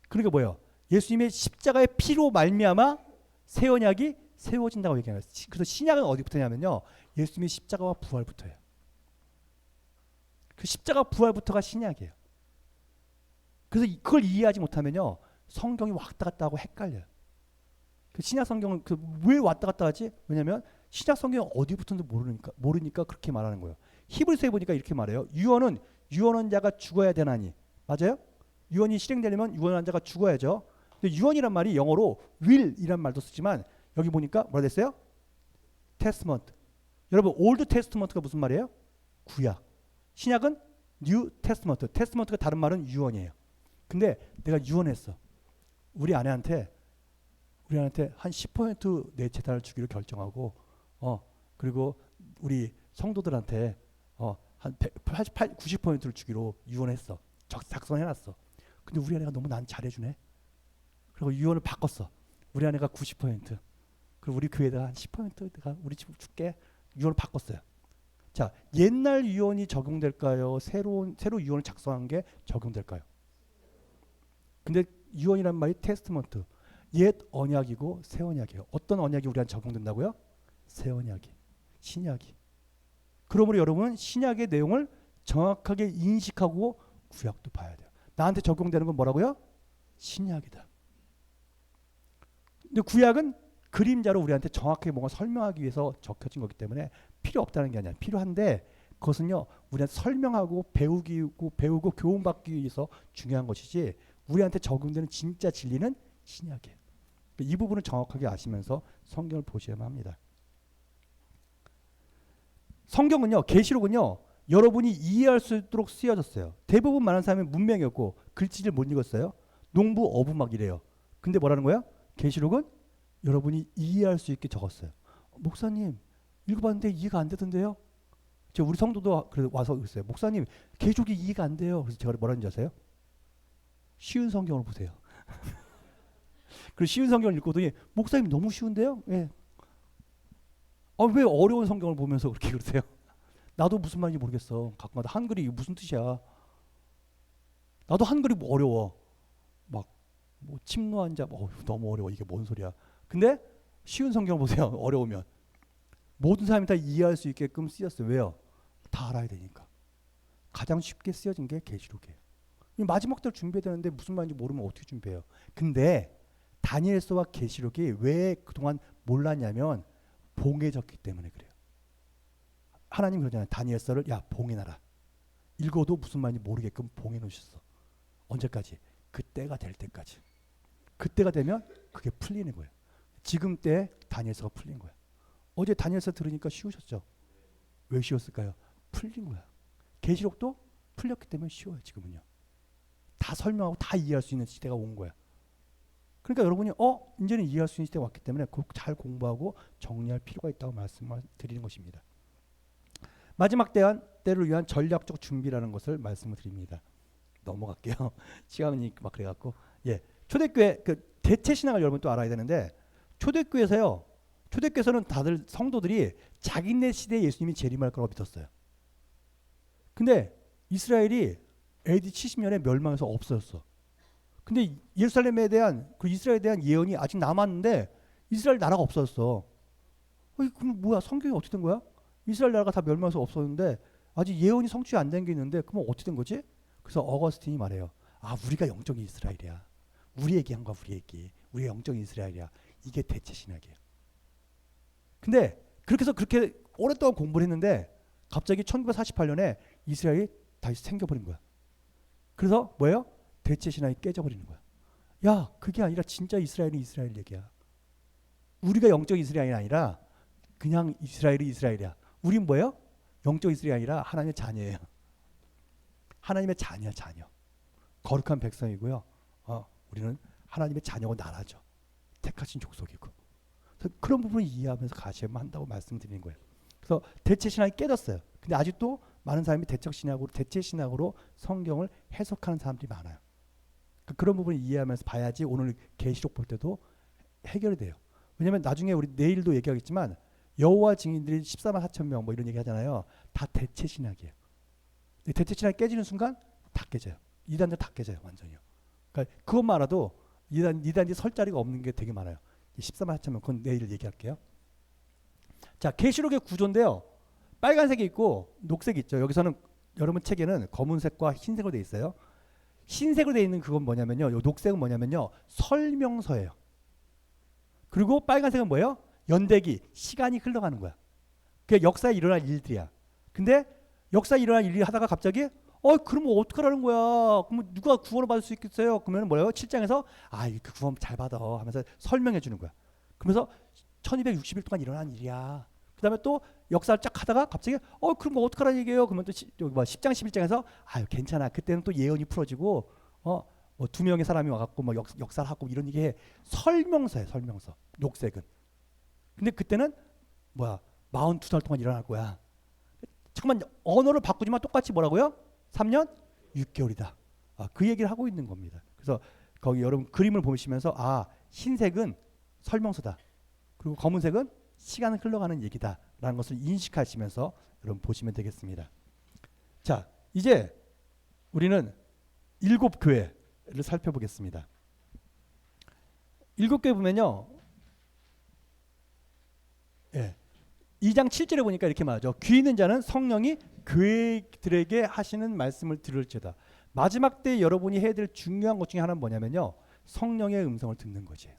그러니까 뭐예요? 예수님의 십자가의 피로 말미암아 새 언약이 세워진다고 얘기해요. 그래서 신약은 어디부터냐면요. 예수님의 십자가와 부활부터예요. 그 십자가 부활부터가 신약이에요. 그래서 그걸 이해하지 못하면요. 성경이 왔다 갔다 하고 헷갈려요. 그 신약 성경은 왜 왔다 갔다 하지? 왜냐하면 신약 성경은 어디부터인지 모르니까 그렇게 말하는 거예요. 히브리서에 보니까 이렇게 말해요. 유언한 자가 죽어야 되나니. 맞아요? 유언이 실행되려면 유언한 자가 죽어야죠. 근데 유언이란 말이 영어로 will이란 말도 쓰지만 여기 보니까 뭐라 됐어요? 테스트먼트. 여러분 올드 테스트먼트가 무슨 말이에요? 구약. 신약은 뉴 테스트먼트. 테스트먼트가 다른 말은 유언이에요. 근데 내가 유언했어. 우리 아내한테 한 10% 내 재산을 주기로 결정하고 그리고 우리 성도들한테 한 90%를 주기로 유언했어. 작성해놨어. 근데 우리 아내가 너무 난 잘해주네. 그리고 유언을 바꿨어. 우리 아내가 90%. 그리고 우리 교회에다가 한 10% 내가 우리 집 줄게. 유언을 바꿨어요. 자, 옛날 유언이 적용될까요? 새로 유언을 작성한 게 적용될까요? 근데 유언이란 말이 테스트먼트. 옛 언약이고 새 언약이에요. 어떤 언약이 우리한테 적용된다고요? 새 언약이. 신약이. 그러므로 여러분 신약의 내용을 정확하게 인식하고 구약도 봐야 돼요. 나한테 적용되는 건 뭐라고요? 신약이다. 근데 구약은 그림자로 우리한테 정확하게 뭔가 설명하기 위해서 적혀진 거기 때문에 필요 없다는 게 아니라 필요한데 그것은요 우리한테 설명하고 배우고 교훈받기 위해서 중요한 것이지 우리한테 적용되는 진짜 진리는 신약이에요. 이 부분을 정확하게 아시면서 성경을 보셔야만 합니다. 성경은요 계시록은요 여러분이 이해할 수 있도록 쓰여졌어요. 대부분 많은 사람이 문맹이었고 글씨를 못 읽었어요. 농부 어부 막 이래요. 근데 뭐라는 거야? 계시록은 여러분이 이해할 수 있게 적었어요. 목사님 읽어봤는데 이해가 안 되던데요? 우리 성도도 와서 그랬어요. 목사님 계시록이 이해가 안 돼요. 그래서 제가 뭐라는지 아세요? 쉬운 성경을 보세요. 그리고 쉬운 성경을 읽고더니 목사님 너무 쉬운데요? 예. 왜 어려운 성경을 보면서 그렇게 그러세요? 나도 무슨 말인지 모르겠어. 가끔마다 한글이 무슨 뜻이야? 나도 한글이 뭐 어려워. 막 뭐 침노한 자, 너무 어려워. 이게 뭔 소리야? 근데 쉬운 성경을 보세요. 어려우면 모든 사람이 다 이해할 수 있게끔 쓰였어요. 왜요? 다 알아야 되니까. 가장 쉽게 쓰여진 게 계시록이에요. 마지막 때 준비해야 되는데 무슨 말인지 모르면 어떻게 준비해요? 근데 다니엘서와 계시록이 왜 그동안 몰랐냐면 봉해졌기 때문에 그래요. 하나님 그러잖아요. 다니엘서를 야 봉해놔라. 읽어도 무슨 말인지 모르게끔 봉해놓으셨어. 언제까지? 그때가 될 때까지. 그때가 되면 그게 풀리는 거예요. 지금 때 다니엘서가 풀린 거예요. 어제 다니엘서 들으니까 쉬우셨죠? 왜 쉬웠을까요? 풀린 거야. 계시록도 풀렸기 때문에 쉬워요. 지금은요. 다 설명하고 다 이해할 수 있는 시대가 온 거야. 그러니까 여러분이 이제는 이해할 수 있는 시대가 왔기 때문에 잘 공부하고 정리할 필요가 있다고 말씀을 드리는 것입니다. 마지막 때를 위한 전략적 준비라는 것을 말씀을 드립니다. 넘어갈게요. 시간이 막 그래갖고 초대교회 대체 신앙을 여러분 또 알아야 되는데 초대교회에서는 다들 성도들이 자기네 시대에 예수님이 재림할 거라고 믿었어요. 근데 이스라엘이 AD 70년에 멸망해서 없어졌어. 근데 예루살렘에 대한 이스라엘에 대한 예언이 아직 남았는데 이스라엘 나라가 없어졌어. 그럼 뭐야? 성경이 어떻게 된 거야? 이스라엘 나라가 다 멸망해서 없었는데 아직 예언이 성취 안 된 게 있는데 그럼 어떻게 된 거지? 그래서 어거스틴이 말해요. 우리가 영적인 이스라엘이야. 우리 얘기한 거야, 우리 얘기. 우리가 영적인 이스라엘이야. 이게 대체 신학이에요. 근데 그렇게 오랫동안 공부를 했는데 갑자기 1948년에 이스라엘이 다시 생겨버린 거야. 그래서 뭐예요? 대체 신학이 깨져버리는 거야. 야, 그게 아니라 진짜 이스라엘은 이스라엘 얘기야. 우리가 영적 이스라엘이 아니라 그냥 이스라엘이 이스라엘이야. 우린 뭐예요? 영적 이스라엘이 아니라 하나님의 자녀예요. 하나님의 자녀. 거룩한 백성이고요. 우리는 하나님의 자녀고 나라죠. 택하신 족속이고. 그래서 그런 부분을 이해하면서 가셔야만 한다고 말씀드리는 거예요. 그래서 대체 신학이 깨졌어요. 근데 아직도 많은 사람이 대체 신학으로 성경을 해석하는 사람들이 많아요. 그런 부분을 이해하면서 봐야지 오늘 계시록 볼 때도 해결이 돼요. 왜냐하면 나중에 우리 내일도 얘기하겠지만 여호와 증인들이 14만 4천 명 뭐 이런 얘기 하잖아요. 다 대체 신학이에요. 대체 신학이 깨지는 순간 다 깨져요. 이단들 다 깨져요. 완전히요. 그러니까 그것만 알아도 이단이 설 자리가 없는 게 되게 많아요. 14만 4천 명 그건 내일 얘기할게요. 자, 계시록의 구조인데요. 빨간색이 있고 녹색이 있죠. 여기서는 여러분 책에는 검은색과 흰색으로 되어 있어요. 흰색으로 되어 있는 그건 뭐냐면요. 요 녹색은 뭐냐면요. 설명서예요. 그리고 빨간색은 뭐예요? 연대기, 시간이 흘러가는 거야. 그게 역사에 일어날 일들이야. 근데 역사에 일어날 일이 하다가 갑자기 그러면 어떡하라는 거야? 그럼 누가 구원을 받을 수 있겠어요? 그러면 뭐예요? 7장에서 그 구원 잘 받아 하면서 설명해 주는 거야. 그러면서 1260일 동안 일어난 일이야. 그 다음에 또 역사를 쫙 하다가 갑자기 그럼 뭐 어떡하라는 얘기예요? 그러면 또 10장 11장에서 괜찮아. 그때는 또 예언이 풀어지고 뭐 2명의 사람이 와갖고 뭐 역사를 하고 이런 얘기해. 설명서예요. 설명서. 녹색은. 근데 그때는 42살 동안 일어날 거야. 잠깐만 언어를 바꾸지만 똑같이 뭐라고요? 3년 6개월이다. 그 얘기를 하고 있는 겁니다. 그래서 거기 여러분 그림을 보시면서 흰색은 설명서다. 그리고 검은색은 시간을 흘러가는 얘기다라는 것을 인식하시면서 여러분 보시면 되겠습니다. 자, 이제 우리는 7교회를 살펴보겠습니다. 7교회 보면요. 2장 7절에 보니까 이렇게 말하죠. 귀 있는 자는 성령이 교회들에게 하시는 말씀을 들을지어다. 마지막 때 여러분이 해야 될 중요한 것 중에 하나는 뭐냐면요. 성령의 음성을 듣는 거지.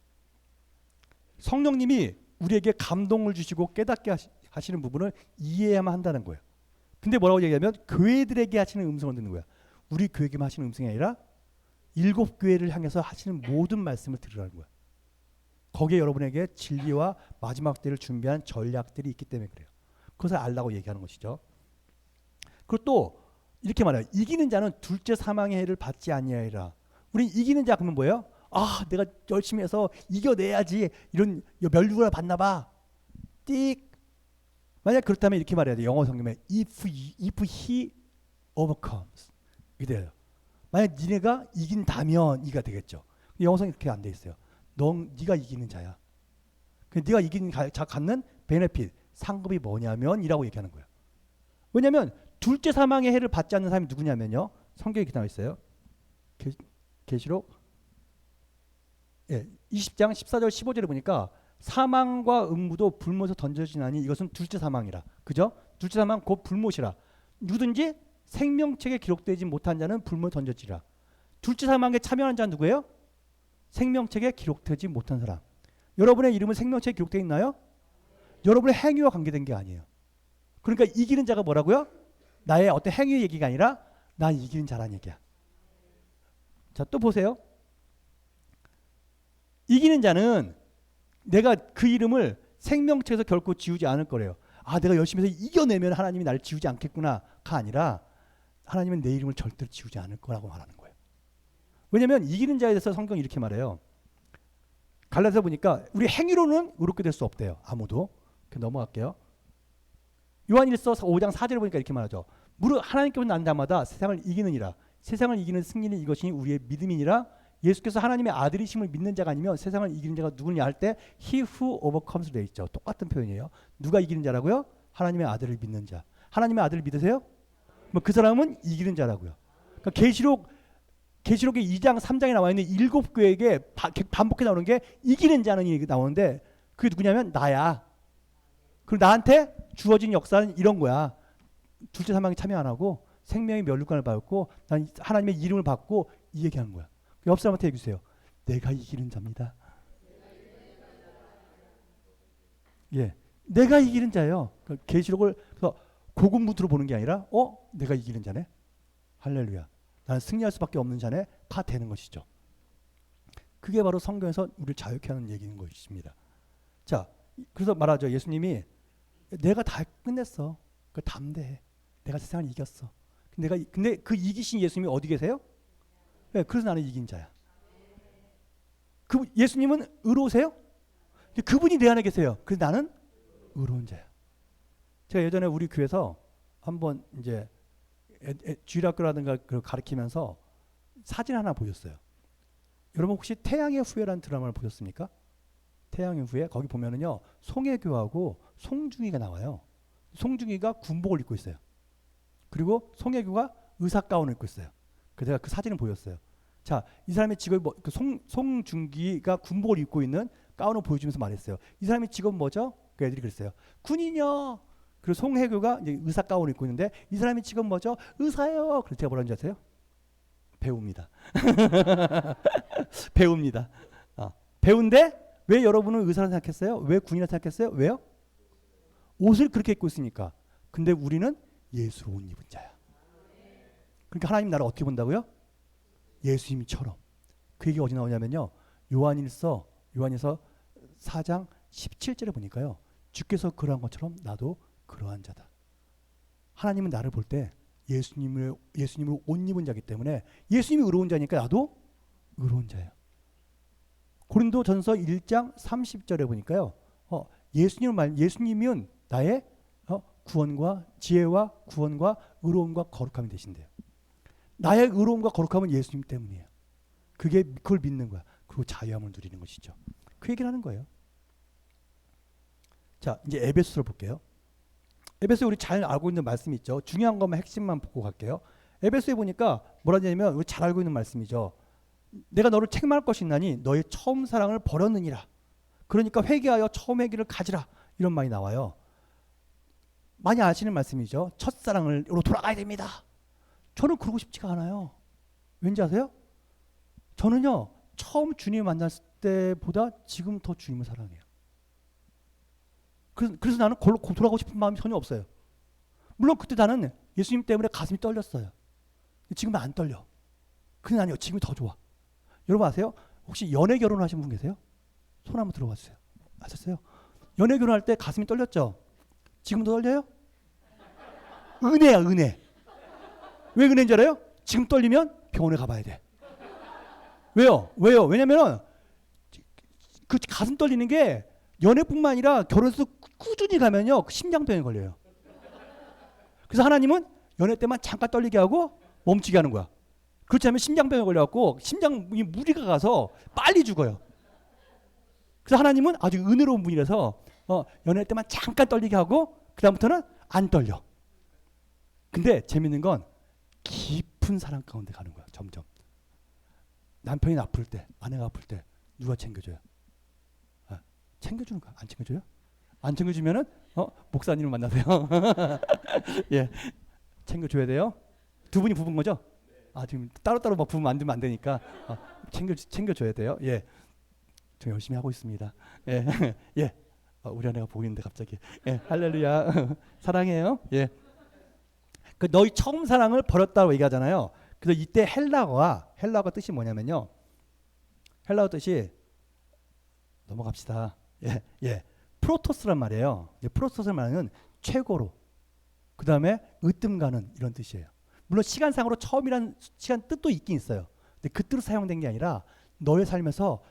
성령님이 우리에게 감동을 주시고 깨닫게 하시는 부분을 이해해야만 한다는 거예요. 근데 뭐라고 얘기하면 교회들에게 하시는 음성을 듣는 거야. 우리 교회에게만 하시는 음성이 아니라 7교회를 향해서 하시는 모든 말씀을 들으라는 거야. 거기에 여러분에게 진리와 마지막 때를 준비한 전략들이 있기 때문에 그래요. 그것을 알라고 얘기하는 것이죠. 그리고 또 이렇게 말해요. 이기는 자는 둘째 사망의 해를 받지 아니하리라. 우리 이기는 자 그러면 뭐예요? 아, 내가 열심히 해서 이겨내야지. 이런 멸류관을 받나 봐. 띡. 만약 그렇다면 이렇게 말해야 돼. 영어 성경에 if he overcomes. 이게 돼요. 만약 니네가 이긴다면 이가 되겠죠. 영어 성경에 그렇게 안 돼 있어요. 네가 이기는 자야. 네가 이기는 자 갖는 베네핏, 상급이 뭐냐면 이라고 얘기하는 거예요. 왜냐하면 둘째 사망의 해를 받지 않는 사람이 누구냐면요. 성경에 이렇게 나와 있어요. 계시록 20장 14절 15절에 보니까 사망과 음부도 불못에 던져지나니 이것은 둘째 사망이라. 그죠? 둘째 사망 곧 불못이라. 누구든지 생명책에 기록되지 못한 자는 불못에 던져지라. 둘째 사망에 참여한 자는 누구예요? 생명책에 기록되지 못한 사람. 여러분의 이름은 생명책에 기록되어 있나요? 여러분의 행위와 관계된 게 아니에요. 그러니까 이기는 자가 뭐라고요? 나의 어떤 행위 얘기가 아니라 나 이기는 자라는 얘기야. 자, 또 보세요. 이기는 자는 내가 그 이름을 생명책에서 결코 지우지 않을 거래요. 아, 내가 열심히 해서 이겨내면 하나님이 나를 지우지 않겠구나가 아니라 하나님은 내 이름을 절대로 지우지 않을 거라고 말하는 거예요. 왜냐하면 이기는 자에 대해서 성경이 이렇게 말해요. 갈라디아서 보니까 우리 행위로는 의롭게 될 수 없대요. 아무도. 넘어갈게요. 요한일서 5장 4절에 보니까 이렇게 말하죠. 무릇 하나님께서 난 자마다 세상을 이기느니라. 세상을 이기는 승리는 이것이 우리의 믿음이니라. 예수께서 하나님의 아들이심을 믿는 자가 아니면 세상을 이기는 자가 누구냐 할 때 he who overcomes 되어 있죠. 똑같은 표현이에요. 누가 이기는 자라고요? 하나님의 아들을 믿는 자. 하나님의 아들을 믿으세요? 뭐 그 사람은 이기는 자라고요. 그러니까 계시록의 2장 3장에 나와 있는 7교회에게 반복해 나오는 게 이기는 자는 나오는데 그게 누구냐면 나야. 그리고 나한테 주어진 역사는 이런 거야. 둘째 사망에 참여 안 하고 생명의 멸류관을 받고 난 하나님의 이름을 받고 이 얘기하는 거야. 옆 사람한테 얘기해 주세요. 내가 이기는 자입니다. 예, 내가 이기는 자예요. 그러니까 계시록을 고군분투로 보는 게 아니라 내가 이기는 자네. 할렐루야. 나는 승리할 수밖에 없는 자네. 다 되는 것이죠. 그게 바로 성경에서 우리를 자유케 하는 얘기인 것입니다. 자, 그래서 말하죠. 예수님이 내가 다 끝냈어. 그 담대해. 내가 세상을 이겼어. 근데 그 이기신 예수님이 어디 계세요? 네, 그래서 나는 이긴 자야. 예수님은 의로우세요? 그분이 내 안에 계세요. 그래서 나는 의로운 자야. 제가 예전에 우리 교회에서 한번 이제 주일학교라든가 그걸 가르치면서 사진 하나 보였어요. 여러분 혹시 태양의 후예라는 드라마를 보셨습니까? 태양의 후예 거기 보면은요 송혜교하고 송중기가 나와요. 송중기가 군복을 입고 있어요. 그리고 송혜교가 의사 가운을 입고 있어요. 그래서 제가 그 사진을 보였어요. 자, 이 사람의 직업이 송중기가 군복을 입고 있는 가운을 보여주면서 말했어요. 이 사람의 직업 뭐죠? 그 애들이 그랬어요. 군인이요. 그리고 송혜교가 이제 의사 가운을 입고 있는데 이 사람의 직업 뭐죠? 의사요. 그래서 제가 뭐라는 줄 아세요? 배우입니다. 배우입니다. 배우인데 왜 여러분은 의사라 생각했어요? 왜 군이라 생각했어요? 왜요? 옷을 그렇게 입고 있으니까. 근데 우리는 예수로 옷 입은 자야. 그러니까 하나님 나를 어떻게 본다고요? 예수님처럼. 그 얘기 어디 나오냐면요. 요한일서 4장 17절에 보니까요. 주께서 그러한 것처럼 나도 그러한 자다. 하나님은 나를 볼 때 예수님을 옷 입은 자이기 때문에 예수님이 의로운 자니까 나도 의로운 자예요. 고린도전서 1장 30절에 보니까요. 예수님은 나의 구원과 지혜와 구원과 의로움과 거룩함이 되신대요. 나의 의로움과 거룩함은 예수님 때문이에요. 그걸 믿는 거야. 그리고 자유함을 누리는 것이죠. 그 얘기를 하는 거예요. 자, 이제 에베소를 볼게요. 에베소에 우리 잘 알고 있는 말씀이 있죠. 중요한 것만 핵심만 보고 갈게요. 에베소에 보니까 뭐라 하냐면 우리 잘 알고 있는 말씀이죠. 내가 너를 책망할 것이 있나니 너의 처음 사랑을 버렸느니라. 그러니까 회개하여 처음 회개를 가지라. 이런 말이 나와요. 많이 아시는 말씀이죠. 첫사랑으로 돌아가야 됩니다. 저는 그러고 싶지가 않아요. 왠지 아세요? 저는요 처음 주님 만났을 때보다 지금 더 주님을 사랑해요. 그래서 나는 걸로 돌아가고 싶은 마음이 전혀 없어요. 물론 그때 나는 예수님 때문에 가슴이 떨렸어요. 지금은 안 떨려. 그건 아니요. 지금이 더 좋아. 여러분 아세요? 혹시 연애 결혼하신 분 계세요? 손 한번 들어봐 주세요. 아셨어요? 연애 결혼할 때 가슴이 떨렸죠? 지금도 떨려요? 은혜야, 은혜. 왜 은혜인 줄 알아요? 지금 떨리면 병원에 가봐야 돼. 왜요? 왜냐면 그 가슴 떨리는 게 연애뿐만 아니라 결혼해서 꾸준히 가면요 심장병에 걸려요. 그래서 하나님은 연애 때만 잠깐 떨리게 하고 멈추게 하는 거야. 그렇지 않으면 심장병에 걸려갖고 심장이 무리가 가서 빨리 죽어요. 그래서 하나님은 아주 은혜로운 분이라서 연애 때만 잠깐 떨리게 하고 그 다음부터는 안 떨려. 근데 재밌는 건 깊은 사랑 가운데 가는 거야. 점점. 남편이 아플 때, 아내가 아플 때 누가 챙겨줘요? 챙겨주는 거야. 안 챙겨줘요? 안 챙겨주면은 목사님을 만나세요. 예, 챙겨줘야 돼요. 두 분이 부부인 거죠? 지금 따로따로 막 부부면 안 되니까 챙겨줘야 돼요. 예, 저 열심히 하고 있습니다. 예, 예. 우리 아내가 보고 있는데 갑자기. 예, 할렐루야. 사랑해요. 예. 그 너희 처음 사랑을 버렸다고 얘기하잖아요. 그래서 이때 헬라어가 뜻이 뭐냐면요. 헬라어 뜻이 넘어갑시다. 예. 프로토스란 말이에요. 프로토스란 말은 최고로. 그 다음에 으뜸가는 이런 뜻이에요. 물론 시간상으로 처음이란 시간 뜻도 있긴 있어요. 근데 그 뜻으로 사용된 게 아니라 너의 삶에서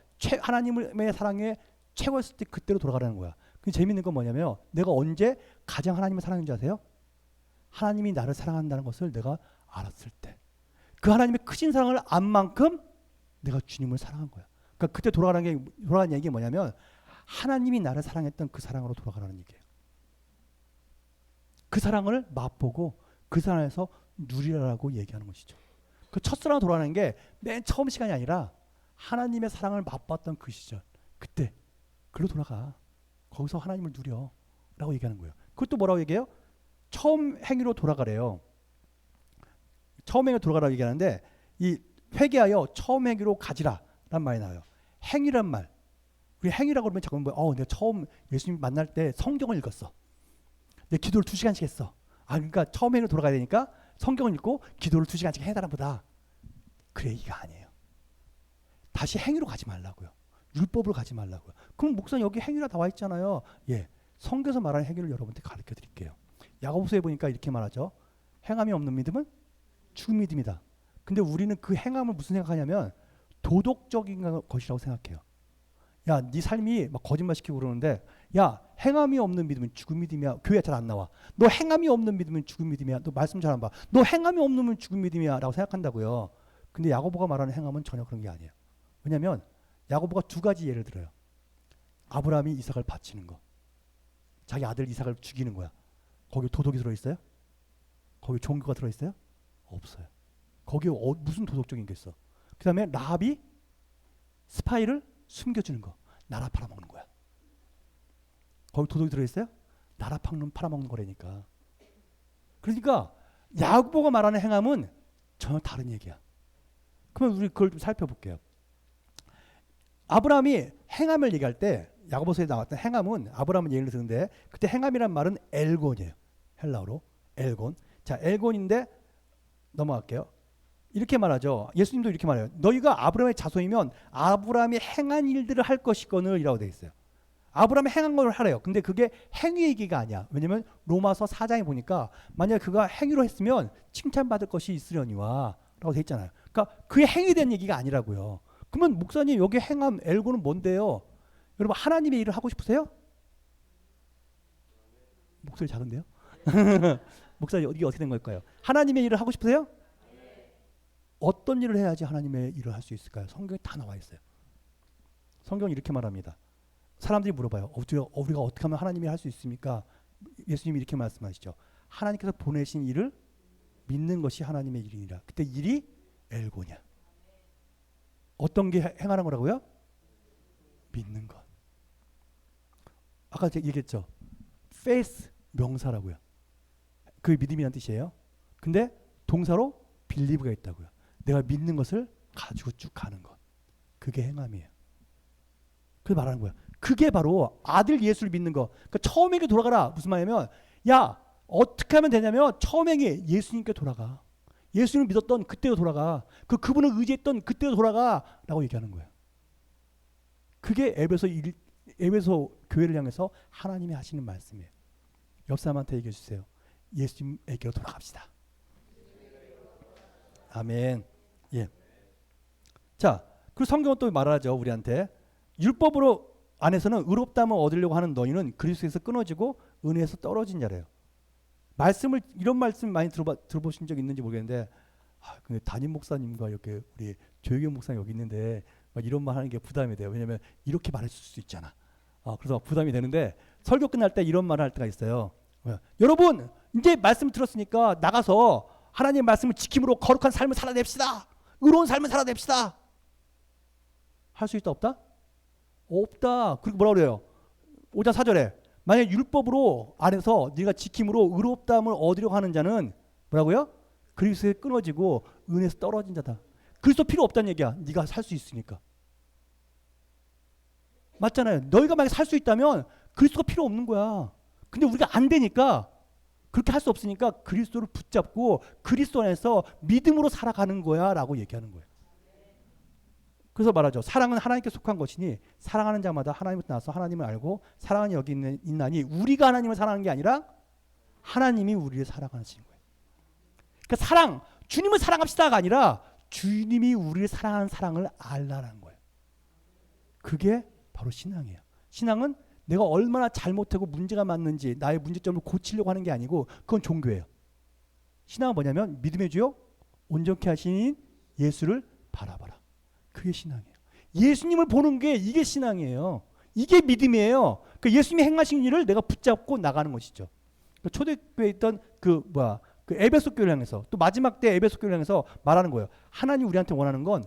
하나님의 사랑에 최고였을 때 그때로 돌아가라는 거야. 근데 재밌는 건 뭐냐면 내가 언제 가장 하나님을 사랑하는지 아세요? 하나님이 나를 사랑한다는 것을 내가 알았을 때. 그 하나님의 크신 사랑을 안 만큼 내가 주님을 사랑한 거야. 그러니까 그때 돌아가는 얘기가 뭐냐면 하나님이 나를 사랑했던 그 사랑으로 돌아가라는 얘기예요. 그 사랑을 맛보고 그 사랑에서 누리라고 얘기하는 것이죠. 그 첫사랑으로 돌아가는 게 맨 처음 시간이 아니라 하나님의 사랑을 맛봤던 그 시절. 그때 그로 돌아가. 거기서 하나님을 누려 라고 얘기하는 거예요. 그것도 뭐라고 얘기해요? 처음 행위로 돌아가래요. 처음 행위로 돌아가라고 얘기하는데 이 회개하여 처음 행위로 가지라 라는 말이 나와요. 행위란 말. 우리 행위라고 그러면 잠깐 내가 처음 예수님 만날 때 성경을 읽었어. 내 기도를 2시간씩 했어. 그러니까 처음 행위로 돌아가야 되니까 성경을 읽고 기도를 2시간씩 해달라 보다. 그래, 이거 아니에요. 다시 행위로 가지 말라고요. 율법으로 가지 말라고요. 그럼 목사님 여기 행위라 나와 있잖아요. 예, 성경에서 말하는 행위를 여러분한테 가르쳐 드릴게요. 야고보서에 보니까 이렇게 말하죠. 행함이 없는 믿음은 죽은 믿음이다. 근데 우리는 그 행함을 무슨 생각하냐면 도덕적인 것이라고 생각해요. 야, 네 삶이 막 거짓말 시키고 그러는데 야, 행함이 없는 믿음은 죽은 믿음이야. 교회 잘 안 나와. 너 행함이 없는 믿음은 죽은 믿음이야. 너 말씀 잘 안 봐. 너 행함이 없는 믿음은 죽은 믿음이야 라고 생각한다고요. 근데 야고보가 말하는 행함은 전혀 그런 게 아니에요. 왜냐하면 야고보가 2가지 예를 들어요. 아브라함이 이삭을 바치는 거. 자기 아들 이삭을 죽이는 거야. 거기 도덕이 들어있어요? 거기 종교가 들어있어요? 없어요. 거기에 무슨 도덕적인 게 있어? 그 다음에 라합이 스파이를 숨겨주는 거. 나라 팔아먹는 거야. 거기 도덕이 들어있어요? 나라 팔아먹는 거라니까. 그러니까 야고보가 말하는 행함은 전혀 다른 얘기야. 그러면 우리 그걸 좀 살펴볼게요. 아브라함이 행함을 얘기할 때 야고보서에 나왔던 행함은 아브라함은 예를 드는데 그때 행함이란 말은 엘곤이에요. 헬라어로 엘곤. 자, 엘곤인데 넘어갈게요. 이렇게 말하죠. 예수님도 이렇게 말해요. 너희가 아브라함의 자손이면 아브라함이 행한 일들을 할 것이거늘 이라고 되어 있어요. 아브라함이 행한 걸 하래요. 근데 그게 행위 얘기가 아니야. 왜냐면 로마서 4장에 보니까 만약에 그가 행위로 했으면 칭찬받을 것이 있으려니와 라고 되어 있잖아요. 그러니까 그의 행위에 대한 얘기가 아니라고요. 그러면 목사님 여기 행함 엘고는 뭔데요? 여러분 하나님의 일을 하고 싶으세요? 목소리 작은데요? 목사님 이게 어떻게 된 걸까요? 하나님의 일을 하고 싶으세요? 어떤 일을 해야지 하나님의 일을 할 수 있을까요? 성경에 다 나와 있어요. 성경이 이렇게 말합니다. 사람들이 물어봐요. 우리가 어떻게 하면 하나님이 할 수 있습니까? 예수님이 이렇게 말씀하시죠. 하나님께서 보내신 일을 믿는 것이 하나님의 일이니라. 그때 일이 엘고냐. 어떤 게 행하는 거라고요? 믿는 것. 아까 제가 얘기했죠. faith 명사라고요. 그 믿음이란 뜻이에요. 근데 동사로 believe가 있다고요. 내가 믿는 것을 가지고 쭉 가는 것. 그게 행함이에요. 그래서 말하는 거야. 그게 바로 아들 예수를 믿는 거. 그러니까 처음에게 돌아가라. 무슨 말이냐면 야 어떻게 하면 되냐면 처음에 예수님께 돌아가. 예수님을 믿었던 그때로 돌아가. 그분을 의지했던 그때로 돌아가라고 얘기하는 거예요. 그게 에베소 교회를 향해서 하나님이 하시는 말씀이에요. 옆 사람한테 얘기해 주세요. 예수님에게로 돌아갑시다. 아멘. 예. 자, 그리고 성경은 또 말하죠. 우리한테 율법으로 안에서는 의롭다함을 얻으려고 하는 너희는 그리스도에서 끊어지고 은혜에서 떨어진 자래요. 이런 말씀 많이 들어보신 적 있는지 모르겠는데, 근데 담임 목사님과 이렇게 우리 조혜경 목사님 여기 있는데 막 이런 말 하는 게 부담이 돼요. 왜냐면 이렇게 말했을 수 있잖아. 그래서 부담이 되는데 설교 끝날 때 이런 말을 할 때가 있어요. 여러분 이제 말씀 들었으니까 나가서 하나님의 말씀을 지킴으로 거룩한 삶을 살아냅시다. 의로운 삶을 살아냅시다. 할 수 있다 없다? 없다. 그리고 뭐라 그래요? 5장 4절에 만약 율법으로 안에서 네가 지킴으로 의롭다함을 얻으려고 하는 자는 뭐라고요? 그리스도에 끊어지고 은혜에서 떨어진 자다. 그리스도 필요 없다는 얘기야. 네가 살 수 있으니까. 맞잖아요. 너희가 만약 살 수 있다면 그리스도가 필요 없는 거야. 근데 우리가 안 되니까 그렇게 할 수 없으니까 그리스도를 붙잡고 그리스도 안에서 믿음으로 살아가는 거야 라고 얘기하는 거예요. 그래서 말하죠. 사랑은 하나님께 속한 것이니 사랑하는 자마다 하나님부터 나서 하나님을 알고 사랑하는 여기 있나니 우리가 하나님을 사랑하는 게 아니라 하나님이 우리를 사랑하시는 거예요. 그러니까 주님을 사랑합시다가 아니라 주님이 우리를 사랑하는 사랑을 알라는 거예요. 그게 바로 신앙이에요. 신앙은 내가 얼마나 잘못하고 문제가 많는지 나의 문제점을 고치려고 하는 게 아니고 그건 종교예요. 신앙은 뭐냐면 믿음의 주요 온전케 하신 예수를 바라봐라. 그게 신앙이에요. 예수님을 보는 게 이게 신앙이에요. 이게 믿음이에요. 그 예수님이 행하신 일을 내가 붙잡고 나가는 것이죠. 초대교회에 있던 그 에베소 교회를 향해서 또 마지막 때 에베소 교회를 향해서 말하는 거예요. 하나님 우리한테 원하는 건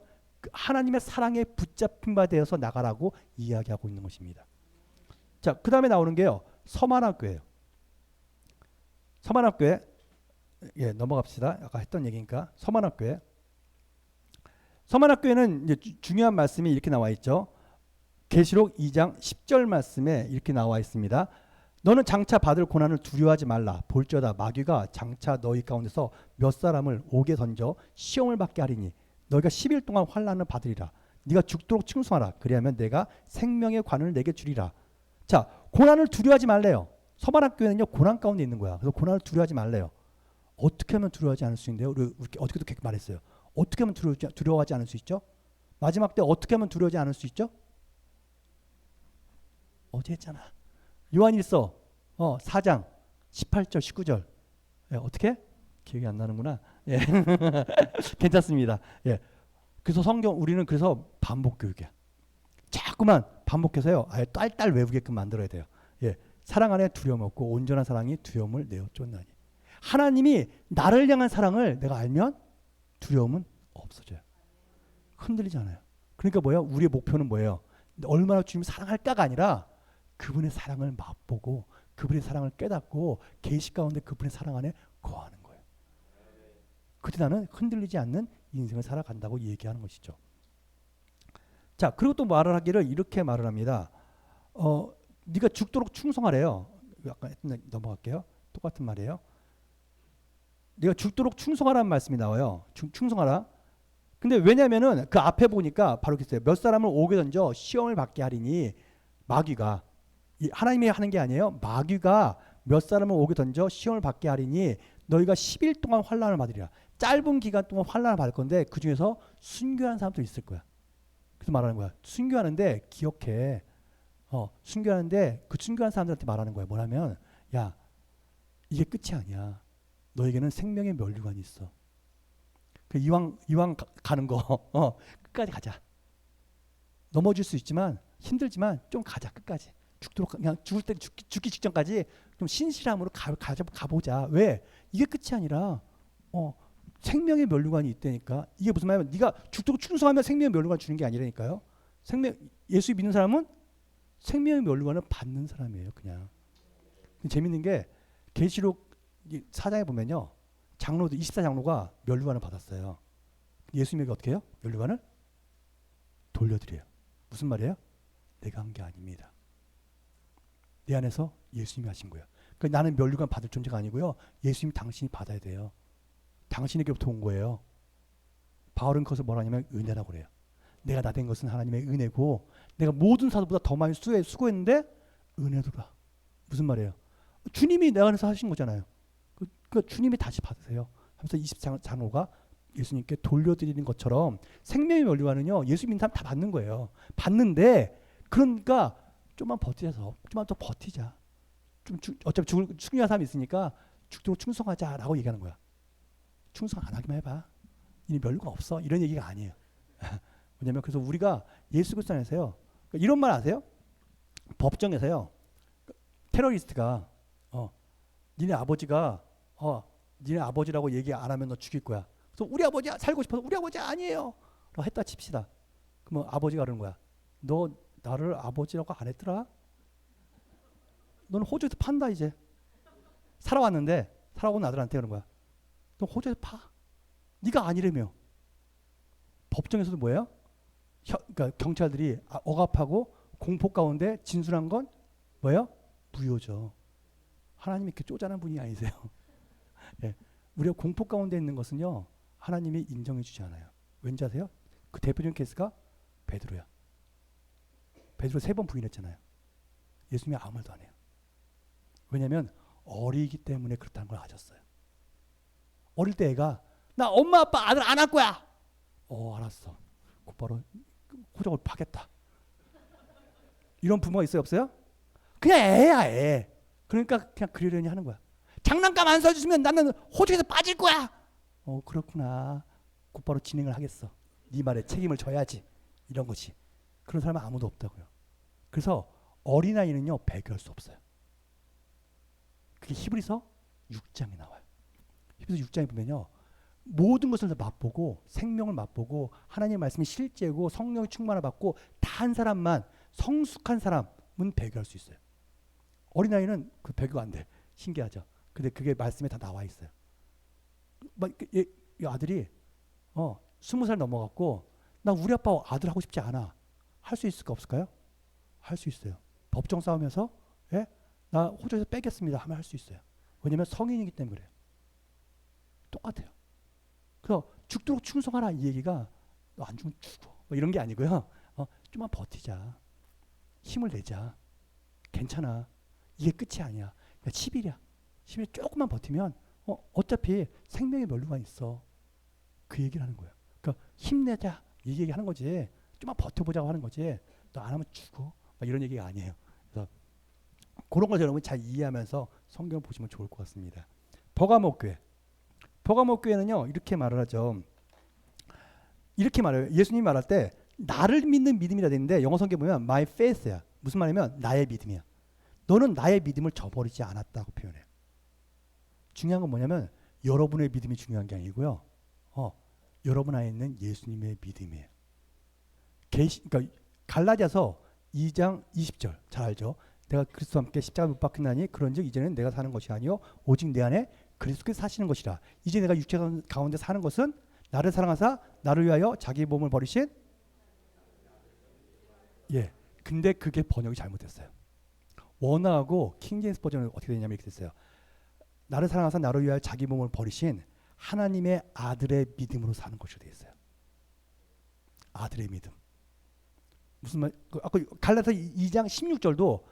하나님의 사랑에 붙잡힌 바 되어서 나가라고 이야기하고 있는 것입니다. 자, 그 다음에 나오는 게요. 서만학교예요. 서만학교에 넘어갑시다. 아까 했던 얘기니까 서만학교에. 서만학교에는 이제 중요한 말씀이 이렇게 나와 있죠. 계시록 2장 10절 말씀에 이렇게 나와 있습니다. 너는 장차 받을 고난을 두려워하지 말라. 볼지어다 마귀가 장차 너희 가운데서 몇 사람을 옥에 던져 시험을 받게 하리니 너희가 10일 동안 환난을 받으리라. 네가 죽도록 충성하라. 그리하면 내가 생명의 관을 내게 주리라. 자, 고난을 두려워하지 말래요. 서만학교에는요 고난 가운데 있는 거야. 그래서 고난을 두려워하지 말래요. 어떻게 하면 두려워하지 않을 수 있는데요? 우리 어저께도 그렇게 말했어요. 어떻게 하면 두려워하지 않을 수 있죠? 마지막 때 어떻게 하면 두려워하지 않을 수 있죠? 어제 했잖아. 요한일서 4장 18절 19절. 어떻게? 기억이 안 나는구나. 예. 괜찮습니다. 예. 그래서 우리는 그래서 반복 교육이야. 자꾸만 반복해서요. 아예 딸딸 외우게끔 만들어야 돼요. 예. 사랑 안에 두려움 없고 온전한 사랑이 두려움을 내어 쫓나니. 하나님이 나를 향한 사랑을 내가 알면 두려움은 없어져요. 흔들리지 않아요. 그러니까 뭐예요? 우리의 목표는 뭐예요? 얼마나 주님을 사랑할까가 아니라 그분의 사랑을 맛보고 그분의 사랑을 깨닫고 계시 가운데 그분의 사랑 안에 거하는 거예요. 그때 나는 흔들리지 않는 인생을 살아간다고 얘기하는 것이죠. 자, 그리고 또 말을 하기를 이렇게 말을 합니다. 네가 죽도록 충성하래요. 아까 넘어갈게요. 똑같은 말이에요. 네가 죽도록 충성하라는 말씀이 나와요. 충성하라. 근데 왜냐면은 그 앞에 보니까 바로 이렇게 써요. 몇 사람을 옥에 던져 시험을 받게 하리니 마귀가 하나님이 하는 게 아니에요. 마귀가 몇 사람을 옥에 던져 시험을 받게 하리니 너희가 10일 동안 환난을 받으리라. 짧은 기간 동안 환난을 받을 건데 그 중에서 순교하는 사람도 있을 거야. 그래서 말하는 거야. 순교하는데 기억해. 순교하는데 그 순교한 사람들한테 말하는 거야. 뭐냐면 야 이게 끝이 아니야. 너에게는 생명의 면류관이 있어. 그 이왕 가는 거 끝까지 가자. 넘어질 수 있지만 힘들지만 좀 가자 끝까지. 죽도록 그냥 죽기 직전까지 좀 신실함으로 가보자. 왜? 이게 끝이 아니라 생명의 면류관이 있다니까. 이게 무슨 말이냐면 네가 죽도록 충성하면 생명의 면류관 주는 게 아니라니까요. 예수 믿는 사람은 생명의 면류관을 받는 사람이에요. 그냥. 재밌는 게 계시록 4장에 보면요. 장로들 24장로가 면류관을 받았어요. 예수님에게 어떻게 해요? 면류관을 돌려드려요. 무슨 말이에요? 내가 한 게 아닙니다. 내 안에서 예수님이 하신 거예요. 그러니까 나는 면류관 받을 존재가 아니고요. 예수님이 당신이 받아야 돼요. 당신에게부터 온 거예요. 바울은 그것을 뭐라 하냐면 은혜라고 그래요. 내가 나 된 것은 하나님의 은혜고 내가 모든 사도보다 더 많이 수고했는데 은혜도다. 무슨 말이에요? 주님이 내 안에서 하신 거잖아요. 그 주님이 다시 받으세요. 하면서 20장로가 예수님께 돌려드리는 것처럼 생명의 면류관은요. 예수 믿는 사람 다 받는 거예요. 받는데 그러니까 좀만 버티자. 좀만 더 버티자. 어차피 중요한 사람이 있으니까 죽도록 충성하자라고 얘기하는 거야. 충성 안 하기만 해봐. 이제 면류관 없어. 이런 얘기가 아니에요. 왜냐면 그래서 우리가 예수 그리스도 안에서요. 그러니까 이런 말 아세요? 법정에서요. 테러리스트가 니네 아버지가 니네 아버지라고 얘기 안 하면 너 죽일 거야. 그래서 우리 아버지 살고 싶어서 우리 아버지 아니에요. 라고 했다 칩시다. 그러면 아버지가 그러는 거야. 너 나를 아버지라고 안 했더라? 너는 호주에서 판다 이제. 살아온 아들한테 그러는 거야. 너 호주에서 파. 네가 아니라며. 법정에서도 뭐예요? 그러니까 경찰들이 억압하고 공포 가운데 진술한 건 뭐예요? 무효죠. 하나님이 이렇게 쪼잔한 분이 아니세요. 예. 우리가 공포 가운데 있는 것은요. 하나님이 인정해 주지 않아요. 왠지 아세요? 그 대표적인 케이스가 베드로야. 베드로 3번 부인했잖아요. 예수님이 아무 말도 안 해요. 왜냐하면 어리기 때문에 그렇다는 걸 아셨어요. 어릴 때 애가 나 엄마 아빠 아들 안 할 거야. 알았어. 곧바로 호적을 파겠다. 이런 부모가 있어요 없어요? 그냥 애야 애. 그러니까 그냥 그러려니 하는 거야. 장난감 안 사주시면 나는 호적에서 빠질 거야. 그렇구나. 곧바로 진행을 하겠어. 네 말에 책임을 져야지. 이런 거지. 그런 사람은 아무도 없다고요. 그래서 어린아이는요 배교할 수 없어요. 그게 히브리서 6장에 나와요. 히브리서 6장에 보면요. 모든 것을 다 맛보고 생명을 맛보고 하나님의 말씀이 실제고 성령의 충만을 받고 다 한 사람만 성숙한 사람은 배교할 수 있어요. 어린아이는 그 배교가 안 돼. 신기하죠. 근데 그게 말씀에 다 나와 있어요. 이 아들이 20살 넘어갔고 나 우리 아빠 아들 하고 싶지 않아. 할 수 있을까 없을까요? 할 수 있어요. 법정 싸우면서 나 호주에서 빼겠습니다 하면 할 수 있어요. 왜냐하면 성인이기 때문에 그래요. 똑같아요. 그래서 죽도록 충성하라 이 얘기가 너 안 죽으면 죽어 뭐 이런 게 아니고요. 좀만 버티자. 힘을 내자. 괜찮아. 이게 끝이 아니야. 10일이야. 10일 조금만 버티면 어차피 생명의 면류관 있어. 그 얘기를 하는 거예요. 그러니까 힘내자 이 얘기 하는 거지. 좀만 버텨보자고 하는 거지. 너 안 하면 죽어. 이런 얘기가 아니에요. 그래서 그런 걸 여러분 잘 이해하면서 성경을 보시면 좋을 것 같습니다. 버가모 교회. 버가모 교회는요 이렇게 말을 하죠. 이렇게 말해요. 예수님이 말할 때 나를 믿는 믿음이라 되는데 영어 성경 보면 my faith야. 무슨 말이냐면 나의 믿음이야. 너는 나의 믿음을 저버리지 않았다고 표현해요. 중요한 건 뭐냐면 여러분의 믿음이 중요한 게 아니고요. 여러분 안에 있는 예수님의 믿음이에요. 그러니까 갈라디아서 2장 20절 잘 알죠. 내가 그리스도와 함께 십자가 못 박히나니 그런즉 이제는 내가 사는 것이 아니요 오직 내 안에 그리스도께서 사시는 것이라. 이제 내가 육체 가운데 사는 것은 나를 사랑하사 나를 위하여 자기 몸을 버리신 근데 그게 번역이 잘못됐어요. 원어하고 킹제임스 버전은 어떻게 되냐면 이렇게 됐어요. 나를 사랑하사 나를 위하여 자기 몸을 버리신 하나님의 아들의 믿음으로 사는 것으로 되어 있어요. 아들의 믿음. 무슨 말? 아까 갈라디아서 2장 16절도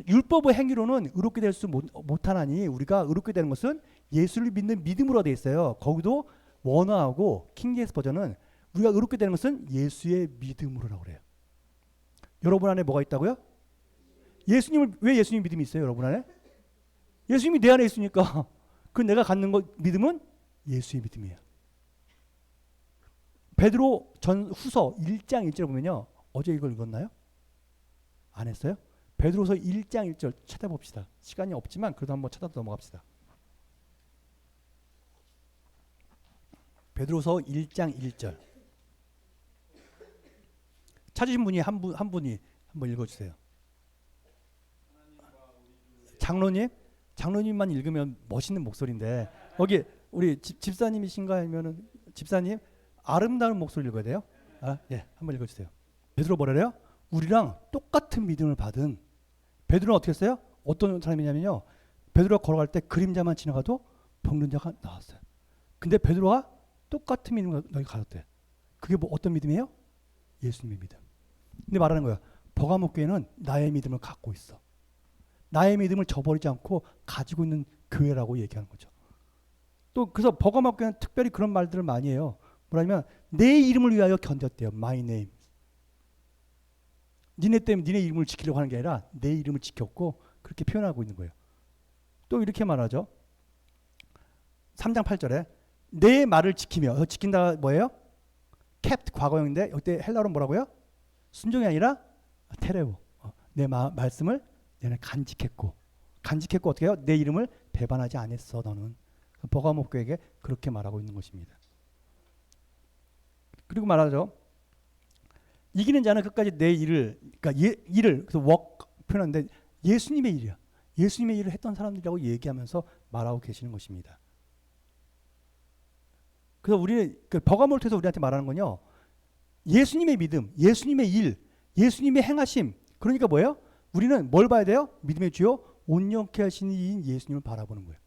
율법의 행위로는 의롭게 될 수 못하나니 우리가 의롭게 되는 것은 예수를 믿는 믿음으로 되어 있어요. 거기도 원어하고 킹제임스 버전은 우리가 의롭게 되는 것은 예수의 믿음으로라고 그래요. 여러분 안에 뭐가 있다고요? 왜 예수님 믿음이 있어요? 여러분 안에? 예수님이 내 안에 있으니까 그 내가 갖는 믿음은 예수의 믿음이에요. 베드로 후서 1장 1절 보면요. 어제 이걸 읽었나요? 안 했어요? 베드로서 1장 1절 찾아봅시다. 시간이 없지만 그래도 한번 찾아서 넘어갑시다. 베드로서 1장 1절 찾으신 분이 한 분이 한번 읽어주세요. 장로님만 읽으면 멋있는 목소리인데 여기 우리 집사님이신가 아니면은 집사님 아름다운 목소리 읽어야 돼요? 한번 읽어주세요. 베드로 뭐래요? 우리랑 똑같은 믿음을 받은 베드로는 어떻게 했어요? 어떤 사람이냐면요. 베드로가 걸어갈 때 그림자만 지나가도 병든 자가 나왔어요. 근데 베드로가 똑같은 믿음을 너희 가졌대. 그게 뭐 어떤 믿음이에요? 예수님의 믿음. 근데 말하는 거야. 버가모 교회는 나의 믿음을 갖고 있어. 나의 믿음을 저버리지 않고 가지고 있는 교회라고 얘기하는 거죠. 또 그래서 버가모 교회는 특별히 그런 말들을 많이 해요. 뭐냐면 내 이름을 위하여 견뎠대요. My name. 니네 때문에 니네 이름을 지키려고 하는 게 아니라 내 이름을 지켰고 그렇게 표현하고 있는 거예요. 또 이렇게 말하죠. 3장 8절에 내 말을 지키며 지킨다 뭐예요? kept 과거형인데 이때 헬라어로 뭐라고요? 순종이 아니라 테레오. 내 말씀을 내가 간직했고 어떻게 해요? 내 이름을 배반하지 않았어 너는. 버가모 교회에게 그렇게 말하고 있는 것입니다. 그리고 말하죠. 이기는 자는 끝까지 내 일을 그러니까 일을 그래서 work 표현하는데 예수님의 일이야. 예수님의 일을 했던 사람들이라고 얘기하면서 말하고 계시는 것입니다. 그래서 우리는 그 버가모를 통해서 우리한테 말하는 건요. 예수님의 믿음, 예수님의 일, 예수님의 행하심. 그러니까 뭐예요? 우리는 뭘 봐야 돼요? 믿음의 주요 온전케 하시는 이인 예수님을 바라보는 거예요.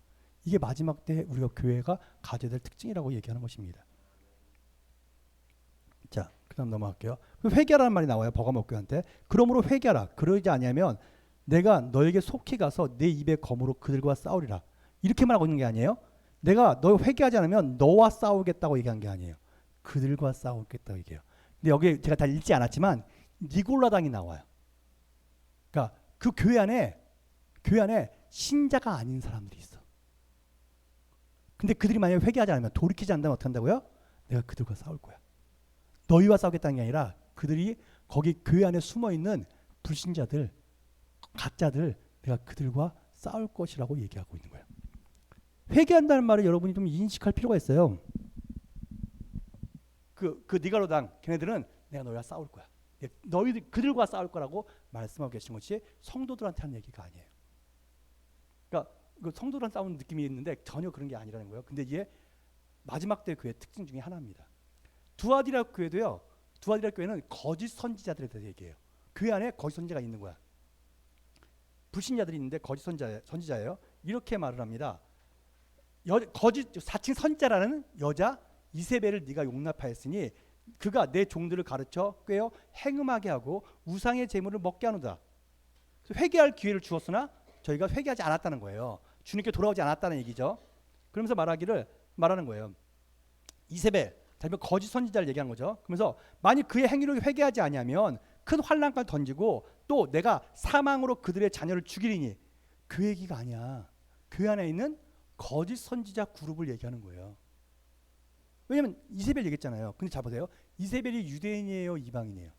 이게 마지막 때 우리가 교회가 가져야 될 특징이라고 얘기하는 것입니다. 자, 그다음 넘어갈게요. 회개하라는 말이 나와요. 버가모 교회한테. 그러므로 회개하라. 그러지 아니하면 내가 너에게 속히 가서 내 입의 검으로 그들과 싸우리라. 이렇게 말하고 있는 게 아니에요. 내가 너 회개하지 않으면 너와 싸우겠다고 얘기한 게 아니에요. 그들과 싸우겠다고 얘기해요. 근데 여기 제가 다 읽지 않았지만 니골라당이 나와요. 그러니까 그 교회 안에 신자가 아닌 사람들이 있어. 근데 그들이 만약에 회개하지 않으면 돌이키지 않는다면 어떻게 한다고요? 내가 그들과 싸울 거야. 너희와 싸우겠다는 게 아니라 그들이 거기 교회 안에 숨어있는 불신자들, 가짜들 내가 그들과 싸울 것이라고 얘기하고 있는 거예요. 회개한다는 말을 여러분이 좀 인식할 필요가 있어요. 그 니가로당 걔네들은 내가 너희와 싸울 거야. 너희들 그들과 싸울 거라고 말씀하고 계신 것이 성도들한테 하는 얘기가 아니에요. 그러니까 그 성도들한테 싸우는 느낌이 있는데 전혀 그런 게 아니라는 거예요. 근데 이게 마지막 때 교회 특징 중에 하나입니다. 두아디라 교회도요. 두아디라 교회는 거짓 선지자들에 대해서 얘기해요. 교회 안에 거짓 선지자가 있는 거야. 불신자들이 있는데 거짓 선지자예요. 이렇게 말을 합니다. 거짓 사칭 선지자라는 여자 이세벨을 네가 용납하였으니 그가 내 종들을 가르쳐 꿰어 행음하게 하고 우상의 제물을 먹게 하노다. 회개할 기회를 주었으나 저희가 회개하지 않았다는 거예요. 주님께 돌아오지 않았다는 얘기죠. 그러면서 말하는 거예요. 이세벨, 다시 거짓 선지자를 얘기한 거죠. 그러면서 만약 그의 행위를 회개하지 아니하면 큰 환난까지 던지고 또 내가 사망으로 그들의 자녀를 죽이리니 그 얘기가 아니야. 그 안에 있는 거짓 선지자 그룹을 얘기하는 거예요. 왜냐면 이세벨 얘기했잖아요. 근데 잘 보세요. 이세벨이 유대인이에요, 이방인이에요?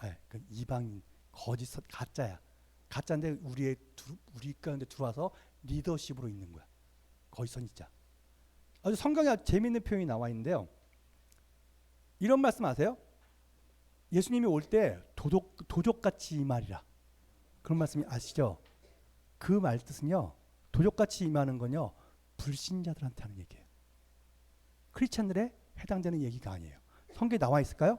네, 그 이방인, 거짓 가짜야. 가짜인데 우리 가운데 들어와서 리더십으로 있는 거야. 거짓 선지자. 아주 성경에 아주 재미있는 표현이 나와 있는데요. 이런 말씀 아세요? 예수님이 올 때 도적같이 임하리라. 그런 말씀이 아시죠? 그 말 뜻은요. 도적같이 임하는 건요. 불신자들한테 하는 얘기예요. 크리스찬들에 해당되는 얘기가 아니에요. 성경에 나와 있을까요?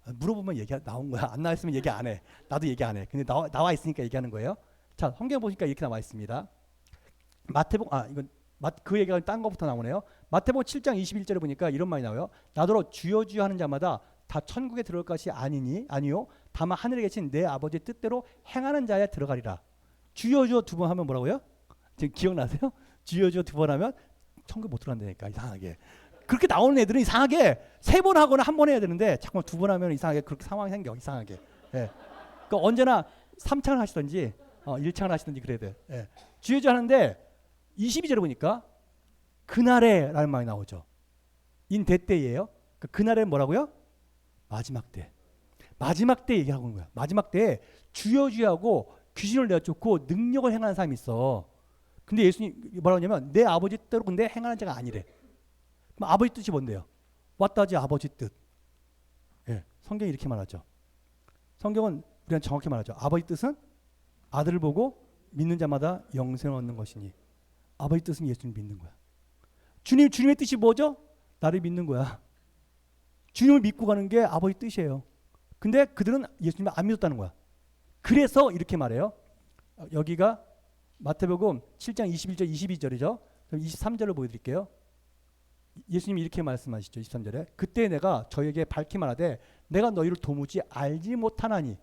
물어보면 얘기 나온 거야. 안 나와 있으면 얘기 안 해. 나도 얘기 안 해. 근데 나와 있으니까 얘기하는 거예요. 자, 성경 보니까 이렇게 나와 있습니다. 이건 그 얘기가 딴 거부터 나오네요. 마태복음 7장 21절에 보니까 이런 말이 나와요. 나더러 주여 주여 하는 자마다 다 천국에 들어갈 것이 아니요 다만 하늘에 계신 내 아버지의 뜻대로 행하는 자에 들어가리라. 주여 주여 두 번 하면 뭐라고요? 지금 기억나세요? 주여 주여 두 번 하면 천국 못 들어간다니까. 이상하게 그렇게 나오는 애들은 이상하게 세 번 하거나 한 번 해야 되는데 자꾸만 두 번 하면 이상하게 그렇게 상황이 생겨. 이상하게. 예. 그러니까 언제나 3창을 하시든지 1창을 하시든지 그래야 돼. 예. 주여 주여 하는데 22절에 보니까 그날에라는 말이 나오죠. 인대때예요. 그날에 뭐라고요? 마지막 때. 마지막 때 얘기하고 있는 거야. 마지막 때에 주여 주여하고 귀신을 내쫓고 능력을 행하는 사람이 있어. 근데 예수님 뭐라고 하냐면 내 아버지 뜻대로 근데 행하는 자가 아니래. 그럼 아버지 뜻이 뭔데요? 왔다지 아버지 뜻. 예, 성경이 이렇게 말하죠. 성경은 우리한테 정확히 말하죠. 아버지 뜻은 아들을 보고 믿는 자마다 영생을 얻는 것이니 아버지 뜻은 예수님 믿는 거야. 주님의 뜻이 뭐죠? 나를 믿는 거야. 주님을 믿고 가는 게 아버지 뜻이에요. 근데 그들은 예수님을 안 믿었다는 거야. 그래서 이렇게 말해요. 여기가 마태복음 7장 21절 22절이죠. 23절을 보여드릴게요. 예수님이 이렇게 말씀하시죠. 23절에 그때 내가 저에게 밝히 말하되 내가 너희를 도무지 알지 못하나니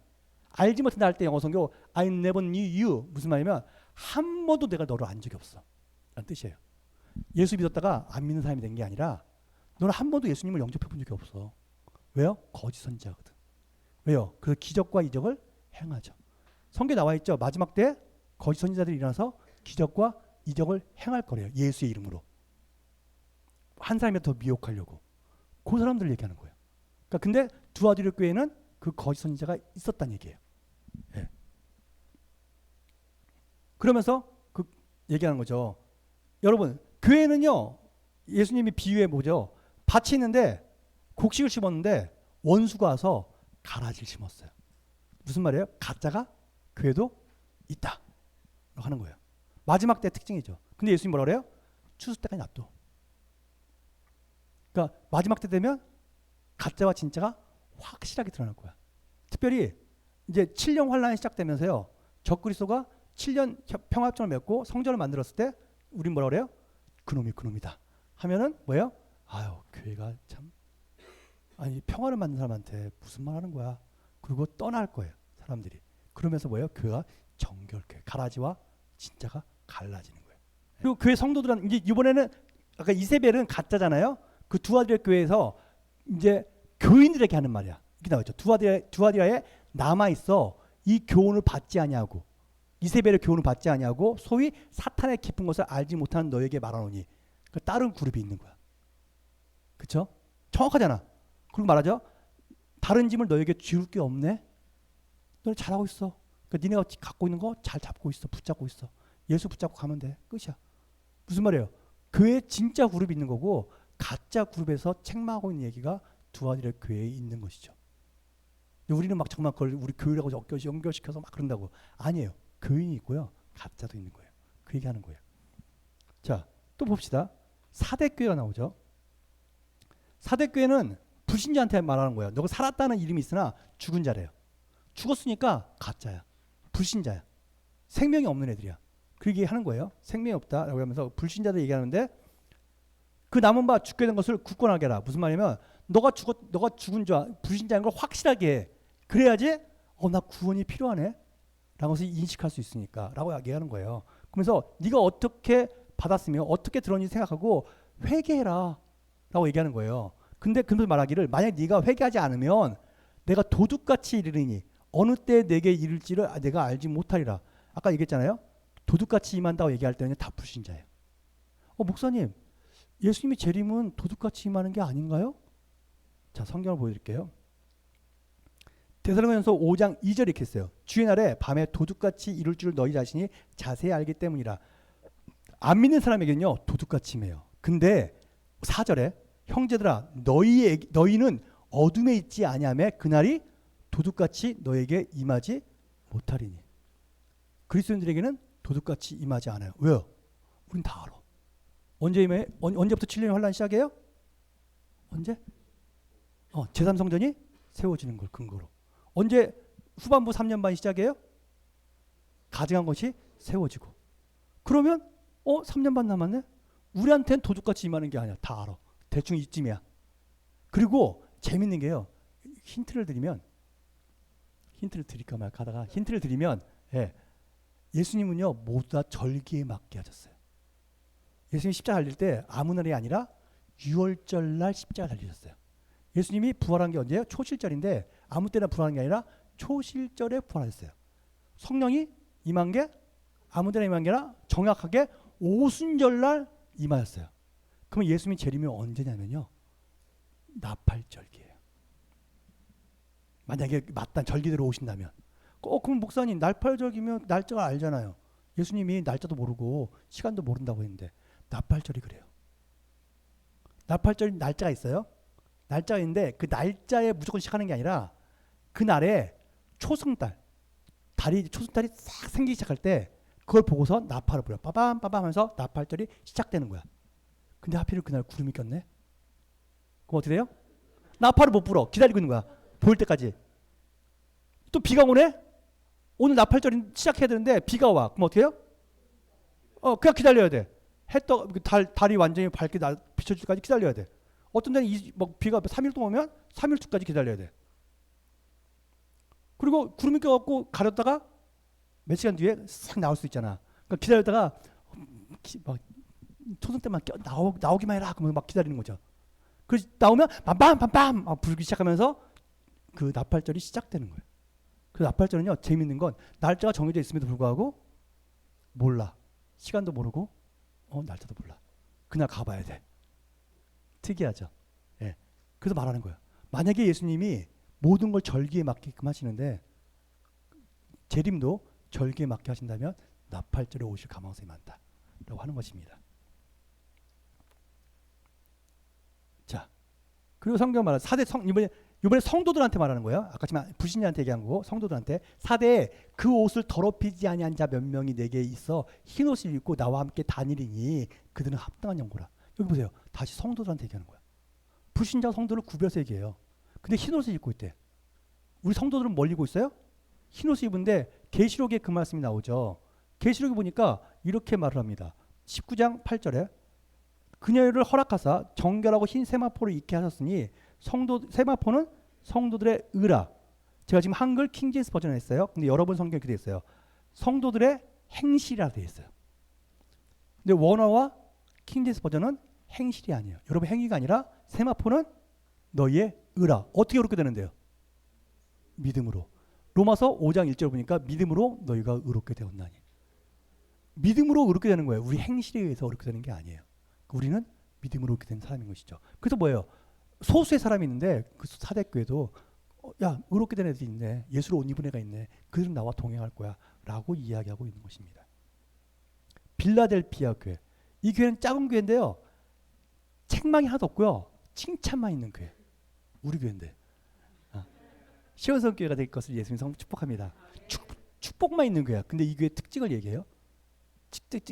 알지 못한다 할 때 영어 성경 I never knew you 무슨 말이냐면 한 번도 내가 너를 안 적이 없어 라는 뜻이에요. 예수 믿었다가 안 믿는 사람이 된 게 아니라 너는 한 번도 예수님을 영접해 본 적이 없어. 왜요? 거짓 선지자거든. 왜요? 그 기적과 이적을 행하죠. 성경에 나와 있죠. 마지막 때 거짓 선지자들이 일어나서 기적과 이적을 행할 거래요. 예수의 이름으로. 한 사람이라도 더 미혹하려고. 그 사람들 얘기하는 거예요. 그러니까 근데 두아디로 교회는 그 거짓 선지자가 있었다는 얘기예요. 예. 그러면서 그 얘기하는 거죠. 여러분, 교회는요. 예수님이 비유해 뭐죠? 밭이 있는데 곡식을 심었는데 원수가 와서 가라지를 심었어요. 무슨 말이에요? 가짜가 교회도 있다. 하는 거예요. 마지막 때 특징이죠. 근데 예수님 뭐라 그래요? 추수 때까지 놔둬. 그러니까 마지막 때 되면 가짜와 진짜가 확실하게 드러날 거야. 특별히 이제 7년 환란이 시작되면서요. 적그리스도가 7년 평화협정을 맺고 성전을 만들었을 때 우린 뭐라 그래요? 그놈이 그놈이다. 하면은 뭐예요? 아유 교회가 참 아니 평화를 만든 사람한테 무슨 말 하는 거야. 그리고 떠날 거예요. 사람들이. 그러면서 뭐예요? 교회가 정결교회. 가라지와 진짜가 갈라지는 거예요. 그리고 교회 성도들은 이제 이번에는 아까 이세벨은 가짜잖아요. 그 두아디라 교회에서 이제 교인들에게 하는 말이야. 이렇게 나오죠. 두아디라에 남아 있어 이 교훈을 받지 아니하고 이세벨의 교훈을 받지 아니하고 소위 사탄의 깊은 것을 알지 못하는 너에게 말하노니 그 다른 그룹이 있는 거야. 그렇죠? 정확하잖아. 그리고 말하죠. 다른 짐을 너에게 지울 게 없네. 너는 잘하고 있어. 그러니까 니네가 갖고 있는 거 잘 잡고 있어. 붙잡고 있어. 예수 붙잡고 가면 돼. 끝이야. 무슨 말이에요? 교회에 진짜 그룹이 있는 거고 가짜 그룹에서 책망하고 있는 얘기가 두아디라 교회에 있는 것이죠. 우리는 막 정말 그걸 우리 교회라고 연결시켜서 막 그런다고. 아니에요. 교인이 있고요. 가짜도 있는 거예요. 그 얘기하는 거예요. 자, 또 봅시다. 사대교회가 나오죠. 사대교회는 불신자한테 말하는 거예요. 너가 살았다는 이름이 있으나 죽은 자래요. 죽었으니까 가짜야. 불신자야. 생명이 없는 애들이야. 그 얘기하는 거예요. 생명이 없다라고 하면서 불신자들 얘기하는데 그 남은 바 죽게 된 것을 굳건하게 해라. 무슨 말이냐면 너가 죽은 자 불신자인 걸 확실하게 해. 그래야지 나 구원이 필요하네. 라고 해서 인식할 수 있으니까 라고 얘기하는 거예요. 그러면서 네가 어떻게 받았으며 어떻게 들었는지 생각하고 회개해라 라고 얘기하는 거예요. 근데 그분들 말하기를 만약 네가 회개하지 않으면 내가 도둑같이 이르리니 어느 때 내게 이를지를 내가 알지 못하리라. 아까 얘기했잖아요. 도둑같이 임한다고 얘기할 때는 다 불신자예요. 목사님 예수님이 재림은 도둑같이 임하는 게 아닌가요? 자 성경을 보여드릴게요. 데살로니가전서 5장 2절 이렇게 했어요. 주의 날에 밤에 도둑같이 이룰 줄 너희 자신이 자세히 알기 때문이라. 안 믿는 사람에게는요 도둑같이 임해요. 근데 4절에 형제들아 너희는 어둠에 있지 아니하매 그날이 도둑같이 너에게 임하지 못하리니. 그리스도인들에게는 도둑같이 임하지 않아요. 왜요? 우린 다 알아. 언제부터 7년의 환란 시작해요? 언제? 제3성전이 세워지는 걸 근거로. 언제 후반부 3년 반 시작해요? 가증한 것이 세워지고. 그러면 3년 반 남았네? 우리한테는 도둑같이 임하는 게 아니야. 다 알아. 대충 이쯤이야. 그리고 재밌는 게요. 힌트를 드릴까 말까 하다가 힌트를 드리면 예수님은요 모두 다 절기에 맞게 하셨어요. 예수님이 십자가 달릴 때 아무 날이 아니라 6월절 날 십자가 달리셨어요. 예수님이 부활한 게 언제예요? 초실절인데 아무 때나 부활한 게 아니라 초실절에 부활하셨어요. 성령이 임한 게 아무 때나 임한 게 아니라 정확하게 오순절 날 임하였어요. 그럼 예수님이 재림이 언제냐면요. 나팔절기예요. 만약에 맞단 절기대로 오신다면 그럼 목사님 나팔절기면 날짜가 알잖아요. 예수님이 날짜도 모르고 시간도 모른다고 했는데 나팔절이 그래요. 나팔절 날짜가 있어요. 날짜가 있는데 그 날짜에 무조건 시작하는 게 아니라 그날에 초승달이 싹 생기기 시작할 때 그걸 보고서 나팔을 불어요. 빠밤 빠밤 하면서 나팔절이 시작되는 거야. 근데 하필 그날 구름이 꼈네. 그럼 어떻게 돼요? 나팔을 못 불어. 기다리고 있는 거야. 보일 때까지. 또 비가 오네? 오늘 나팔절이 시작해야 되는데 비가 와. 그럼 어떻게 해요? 그냥 기다려야 돼. 달이 완전히 밝게 비춰줄 때까지 기다려야 돼. 어떤 데는 뭐 비가 3일 동안 오면 3일쯤까지 기다려야 돼. 그리고 구름이 껴갖고 가렸다가 몇 시간 뒤에 싹 나올 수 있잖아. 그러니까 기다렸다가 막 초승 때만 나오기만 해라. 그러면 막 기다리는 거죠. 그래서 나오면 빰빰빰빰 불기 시작하면서 그 나팔절이 시작되는 거예요. 그 나팔절은요, 재밌는 건 날짜가 정해져 있음에도 불구하고 몰라. 시간도 모르고 날짜도 몰라. 그냥 가봐야 돼. 특이하죠. 예. 그래서 말하는 거예요. 만약에 예수님이 모든 걸 절기에 맞게끔 하시는데 재림도 절기에 맞게 하신다면 나팔절에 오실 가능성이 많다. 라고 하는 것입니다. 자, 그리고 성경 말하는 이번에 성도들한테 말하는 거예요. 아까 지금 불신자한테 얘기한 거고 성도들한테 사대에 그 옷을 더럽히지 아니한 자 몇 명이 내게 있어 흰 옷을 입고 나와 함께 다니리니 그들은 합당한 연고라. 여기 보세요. 다시 성도들한테 얘기하는 거야. 불신자 성도를 구별해서 얘기해요. 근데 흰 옷을 입고 있대. 우리 성도들은 뭘 입고 있어요? 흰 옷을 입은데 계시록에 그 말씀이 나오죠. 계시록에 보니까 이렇게 말을 합니다. 19장 8절에 그녀를 허락하사 정결하고 흰 세마포를 입게 하셨으니 세마포는 성도들의 의라. 제가 지금 한글 킹제임스 버전을 했어요. 근데 여러분 성경에 이렇게 되어 있어요. 성도들의 행실이라 되어 있어요. 근데 원어와 킹제임스 버전은 행실이 아니에요. 여러분 행위가 아니라 세마포는 너희의 의라. 어떻게 그렇게 되는데요? 믿음으로. 로마서 5장 1절 보니까 믿음으로 너희가 의롭게 되었나니. 믿음으로 의롭게 되는 거예요. 우리 행실에 의해서 의롭게 되는 게 아니에요. 우리는 믿음으로 의롭게 된 사람인 것이죠. 그래서 뭐예요? 소수의 사람이 있는데 그 사대교회도 야 의롭게 된 애들이 있네. 예수로 옷 입은 애가 있네. 그들은 나와 동행할 거야. 라고 이야기하고 있는 것입니다. 빌라델피아 교회. 이 교회는 작은 교회인데요. 책망이 하나도 없고요. 칭찬만 있는 교회. 우리 교회인데. 시온성 교회가 될 것을 예수님 축복합니다. 축복만 있는 교회야. 근데 이 교회 특징을 얘기해요.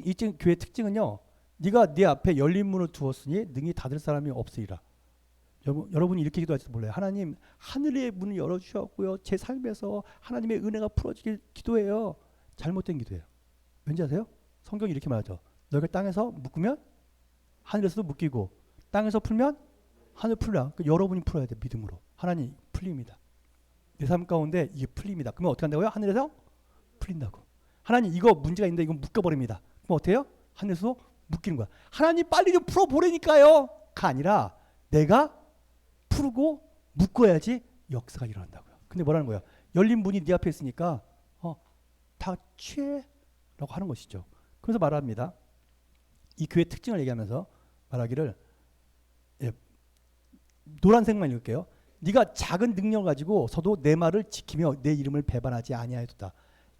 이 교회 특징은요. 네가 네 앞에 열린 문을 두었으니 능히 닫을 사람이 없으리라. 여러분이 이렇게 기도하실지 몰라요. 하나님 하늘의 문을 열어주셨고요. 제 삶에서 하나님의 은혜가 풀어지길 기도해요. 잘못된 기도예요. 왠지 아세요? 성경이 이렇게 말하죠. 너희가 땅에서 묶으면 하늘에서도 묶이고 땅에서 풀면 하늘 풀라. 그러니까 여러분이 풀어야 돼. 믿음으로. 하나님 풀립니다. 내 삶 가운데 이게 풀립니다. 그러면 어떻게 한다고요? 하늘에서 풀린다고. 하나님 이거 문제가 있는데 이건 묶어버립니다. 그럼 어떻게 해요? 하늘에서 묶이는 거야. 하나님 빨리 좀 풀어보라니까요. 가 아니라 내가 풀고 묶어야지 역사가 일어난다고요. 근데 뭐라는 거예요? 열린 문이 네 앞에 있으니까 다 취해 라고 하는 것이죠. 그래서 말합니다. 이 교회 특징을 얘기하면서 말하기를 노란색만 읽을게요. 네가 작은 능력을 가지고서도 내 말을 지키며 내 이름을 배반하지 아니하였다.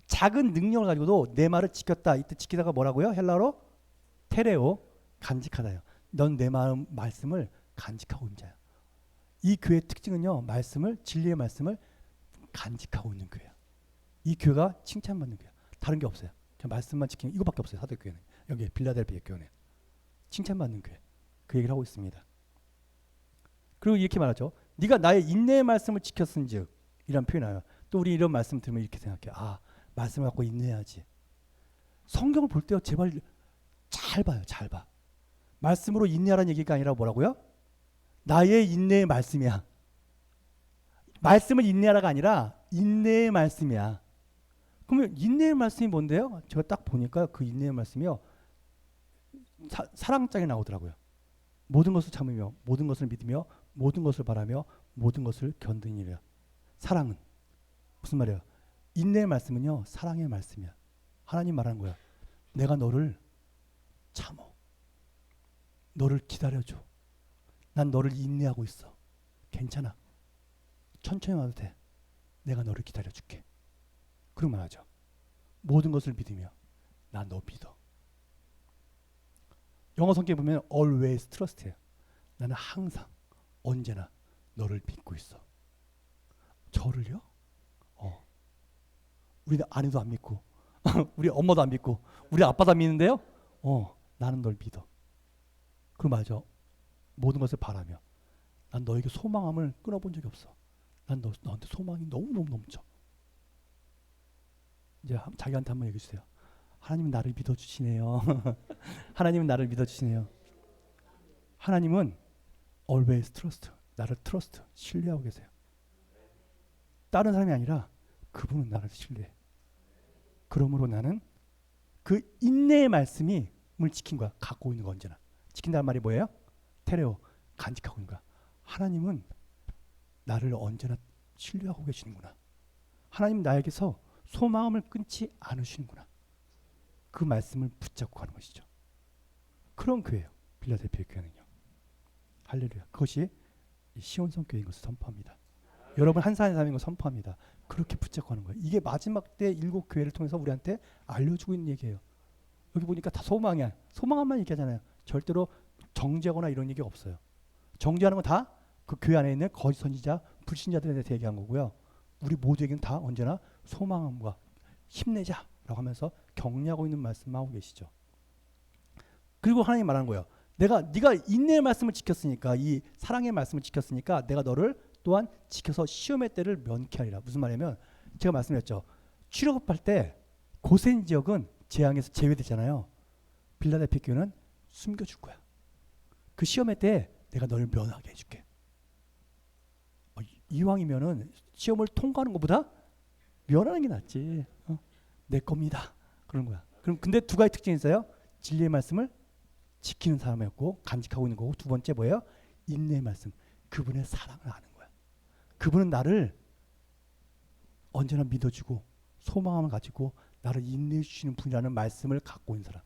작은 능력을 가지고도 내 말을 지켰다. 이때 지키다가 뭐라고요? 헬라어로 테레오, 간직하다요. 넌 내 말씀을 간직하고 있는 자야. 이 교회의 특징은요. 진리의 말씀을 간직하고 있는 교회야. 이 교회가 칭찬받는 교회야. 다른 게 없어요. 그냥 말씀만 지키는 이거밖에 없어요. 사도교회는. 여기 빌라델피아 교회는. 칭찬받는 교회. 그 얘기를 하고 있습니다. 그리고 이렇게 말하죠. 네가 나의 인내의 말씀을 지켰은즉 이란 표현이 나와요. 또 우리 이런 말씀 들으면 이렇게 생각해요. 말씀을 갖고 인내해야지. 성경을 볼 때요. 제발 잘 봐요. 잘 봐. 말씀으로 인내하라는 얘기가 아니라 뭐라고요? 나의 인내의 말씀이야. 말씀을 인내하라가 아니라 인내의 말씀이야. 그러면 인내의 말씀이 뭔데요? 제가 딱 보니까 그 인내의 말씀이요. 사랑장에 나오더라고요. 모든 것을 참으며 모든 것을 믿으며 모든 것을 바라며 모든 것을 견디니라. 사랑은 무슨 말이에요? 인내의 말씀은요. 사랑의 말씀이야. 하나님 말하는 거야. 내가 너를 참어. 너를 기다려줘. 난 너를 인내하고 있어. 괜찮아. 천천히 와도 돼. 내가 너를 기다려줄게. 그런 말 하죠. 모든 것을 믿으며 난 너 믿어. 영어 성경에 보면 always trust해요. 나는 항상 언제나 너를 믿고 있어. 저를요? 우리 아내도 안 믿고 우리 엄마도 안 믿고 우리 아빠도 안 믿는데요? 나는 널 믿어. 그럼 맞아. 모든 것을 바라며 난 너에게 소망함을 끊어본 적이 없어. 난 너한테 소망이 너무너무 넘쳐. 이제 자기한테 한번 얘기해 주세요. 하나님은 나를 믿어주시네요. 하나님은 나를 믿어주시네요. 하나님은 always trust, 나를 trust, 신뢰하고 계세요. 다른 사람이 아니라 그분은 나를 신뢰해. 그러므로 나는 그 인내의 말씀을 지킨 거야. 갖고 있는 거 언제나. 지킨다는 말이 뭐예요? 테레오, 간직하고 있는 거야. 하나님은 나를 언제나 신뢰하고 계시는구나. 하나님 나에게서 소망을 끊지 않으시는구나. 그 말씀을 붙잡고 가는 것이죠. 그런 교회예요. 빌라델피아 교회는요. 할렐루야. 그것이 시온성 교회인 것을 선포합니다. 여러분 한 사람 한 사람인 걸 선포합니다. 그렇게 붙잡고 하는 거예요. 이게 마지막 때 7교회를 통해서 우리한테 알려주고 있는 얘기예요. 여기 보니까 다 소망이야. 소망만 얘기하잖아요. 절대로 정죄하거나 이런 얘기 없어요. 정죄하는 건 다 그 교회 안에 있는 거짓 선지자, 불신자들에 대해서 얘기한 거고요. 우리 모두에게는 다 언제나 소망과 힘내자라고 하면서 격려하고 있는 말씀만 하고 계시죠. 그리고 하나님 말하는 거예요. 네가 인내의 말씀을 지켰으니까, 이 사랑의 말씀을 지켰으니까 내가 너를 또한 지켜서 시험의 때를 면케하리라. 무슨 말이냐면 제가 말씀드렸죠. 출애굽할 때 고센 지역은 재앙에서 제외되잖아요. 빌라델피아 교회는 숨겨줄 거야. 그 시험의 때 내가 너를 면하게 해줄게. 이왕이면은 시험을 통과하는 것보다 면하는 게 낫지. 내 겁니다. 그런 거야. 그럼 근데 두 가지 특징이 있어요. 진리의 말씀을 지키는 사람이었고 간직하고 있는 거고, 두 번째 뭐예요? 인내의 말씀. 그분의 사랑을 아는 거야. 그분은 나를 언제나 믿어주고 소망함을 가지고 나를 인내해 주시는 분이라는 말씀을 갖고 있는 사람.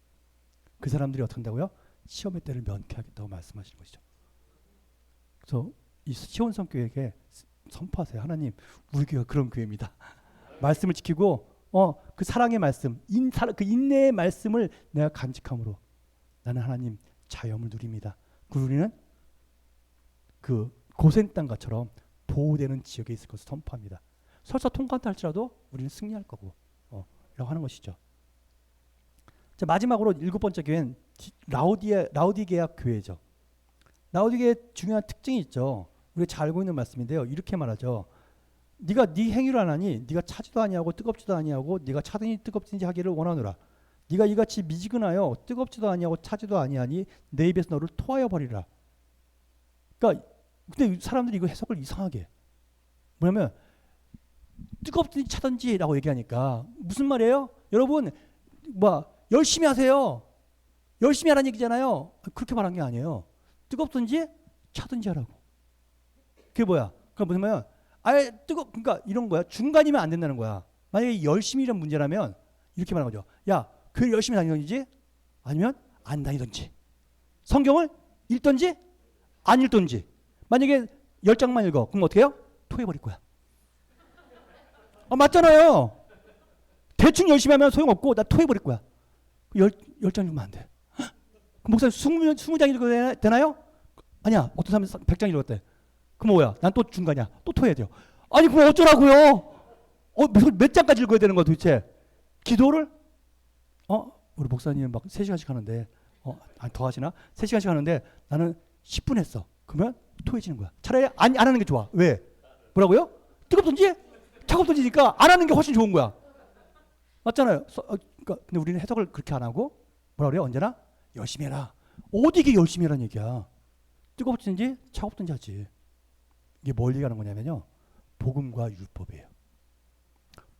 그 사람들이 어떻게 한다고요? 시험의 때를 면케하겠다고 말씀하시는 것이죠. 그래서 이 시온성 교회에게 선포하세요. 하나님, 우리 교회가 그런 교회입니다. 말씀을 지키고 그 사랑의 말씀, 그 인내의 말씀을 내가 간직함으로 나는 하나님 자유함을 누립니다. 우리는 그 고센 땅과처럼 보호되는 지역에 있을 것을 선포합니다. 설사 통과한다 할지라도 우리는 승리할 거고 라고 하는 것이죠. 자, 마지막으로 7번째 교회는 라오디게아 교회죠. 라오디게아의 중요한 특징이 있죠. 우리가 잘 알고 있는 말씀인데요. 이렇게 말하죠. 네가 네 행위를 안 하니 네가 차지도 아니하고 뜨겁지도 아니하고 네가 차든지 뜨겁든지 하기를 원하노라. 네가 이같이 미지근하여 뜨겁지도 아니하고 차지도 아니하니 내 입에서 너를 토하여 버리라. 그러니까 근데 사람들이 이거 해석을 이상하게 해. 뭐냐면 뜨겁든지 차든지라고 얘기하니까 무슨 말이에요? 여러분 열심히 하세요. 열심히 하라는 얘기잖아요. 그렇게 말한 게 아니에요. 뜨겁든지 차든지 하라고. 그게 뭐야? 그러니까 무슨 말이야? 아예 그러니까 이런 거야. 중간이면 안 된다는 거야. 만약에 열심히란 문제라면 이렇게 말하는 거죠. 야, 교회 열심히 다니든지 아니면 안 다니든지. 성경을 읽든지 안 읽든지. 만약에 10장만 읽어. 그럼 어떻게 해요? 토해버릴 거야. 맞잖아요. 대충 열심히 하면 소용없고 나 토해버릴 거야. 10장 읽으면 안 돼. 목사님 20장 읽어도 되나요? 아니야. 어떤 사람은 100장 읽었대. 그럼 뭐야? 난 또 중간이야. 또 토해야 돼요. 아니 그럼 어쩌라고요? 몇 장까지 읽어야 되는 거야 도대체? 기도를? 우리 목사님은 막 3시간씩 하는데 아니 더 하시나? 3시간씩 하는데 나는 10분 했어. 그러면 토해지는 거야. 차라리 안 하는 게 좋아. 왜? 뭐라고요? 뜨겁든지 차갑든지니까 안 하는 게 훨씬 좋은 거야. 맞잖아요. 그러니까 근데 우리는 해석을 그렇게 안 하고 뭐라 그래요? 언제나 열심히 해라. 어디 이게 열심히 해라는 얘기야. 뜨겁든지 차갑든지 하지. 이게 뭘 얘기하는 거냐면요. 복음과 율법이에요.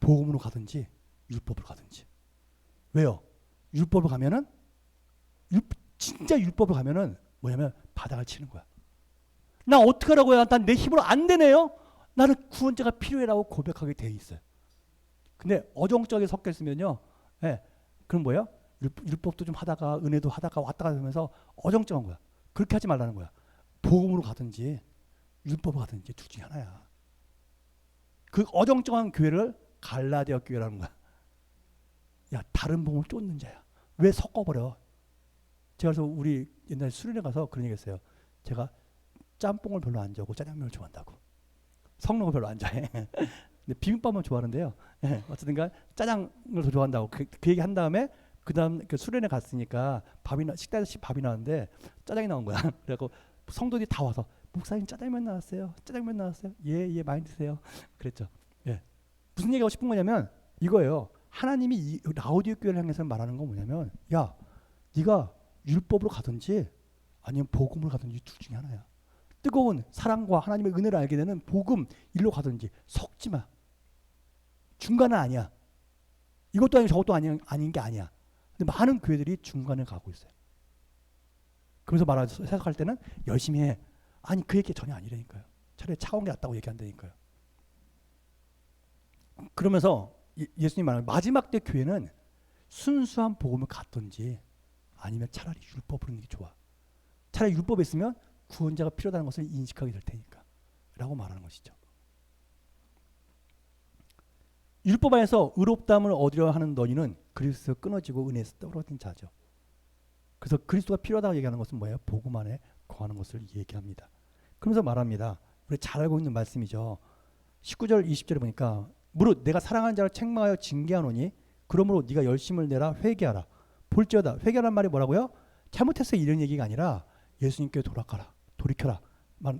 복음으로 가든지 율법으로 가든지. 왜요? 율법으로 가면은 진짜 율법으로 가면은 뭐냐면 바닥을 치는 거야. 나 어떻게 하라고요? 난 내 힘으로 안 되네요. 나는 구원자가 필요해라고 고백하게 돼 있어요. 근데 어정쩡하게 섞여 있으면요. 그럼 뭐예요? 율법도 좀 하다가 은혜도 하다가 왔다 갔다 하면서 어정쩡한 거야. 그렇게 하지 말라는 거야. 복음으로 가든지 율법으로 가든지 둘 중에 하나야. 그 어정쩡한 교회를 갈라디아 교회라는 거야. 야, 다른 복음을 쫓는 자야. 왜 섞어버려? 제가 그래서 우리 옛날에 수련회 가서 그런 얘기 했어요. 제가 짬뽕을 별로 안 좋아하고 짜장면을 좋아한다고. 섞는 거 별로 안 좋아해. 근데 비빔밥은 좋아하는데요. 어쨌든간 짜장을 더 좋아한다고 그 얘기 한 다음에 그다음 그 수련회 갔으니까 식당에서 밥이 나왔는데 짜장이 나온 거야. 그래갖고 성도들이 다 와서 목사님 짜장면 나왔어요. 짜장면 나왔어요. 예, 많이 드세요. 그랬죠. 무슨 얘기하고 싶은 거냐면 이거예요. 하나님이 이 라오디게 교회를 향해서 말하는 건 뭐냐면, 야, 네가 율법으로 가든지 아니면 복음으로 가든지 둘 중에 하나야. 뜨거운 사랑과 하나님의 은혜를 알게 되는 복음 일로 가든지 섞지 마. 중간은 아니야. 이것도 아니고 저것도 아닌 게 아니야. 근데 많은 교회들이 중간에 가고 있어요. 그래서 생각할 때는 열심히 해. 아니 그 얘기 전혀 아니라니까요. 차라리 차원 게 낫다고 얘기한다니까요. 그러면서 예수님 말하는 마지막 때 교회는 순수한 복음을 갖든지 아니면 차라리 율법을 하는 게 좋아. 차라리 율법에 있으면 구원자가 필요하다는 것을 인식하게 될 테니까 라고 말하는 것이죠. 율법 안에서 의롭다함을 얻으려 하는 너희는 그리스도에서 끊어지고 은혜에서 떨어진 자죠. 그래서 그리스도가 필요하다고 얘기하는 것은 뭐예요? 복음 안에 거하는 것을 얘기합니다. 그러면서 말합니다. 우리 잘 알고 있는 말씀이죠. 19절 20절에 보니까 무릇 내가 사랑하는 자를 책망하여 징계하노니 그러므로 네가 열심을 내라 회개하라. 볼지어다. 회개하라는 말이 뭐라고요? 잘못해서 이런 얘기가 아니라 예수님께 돌이켜라.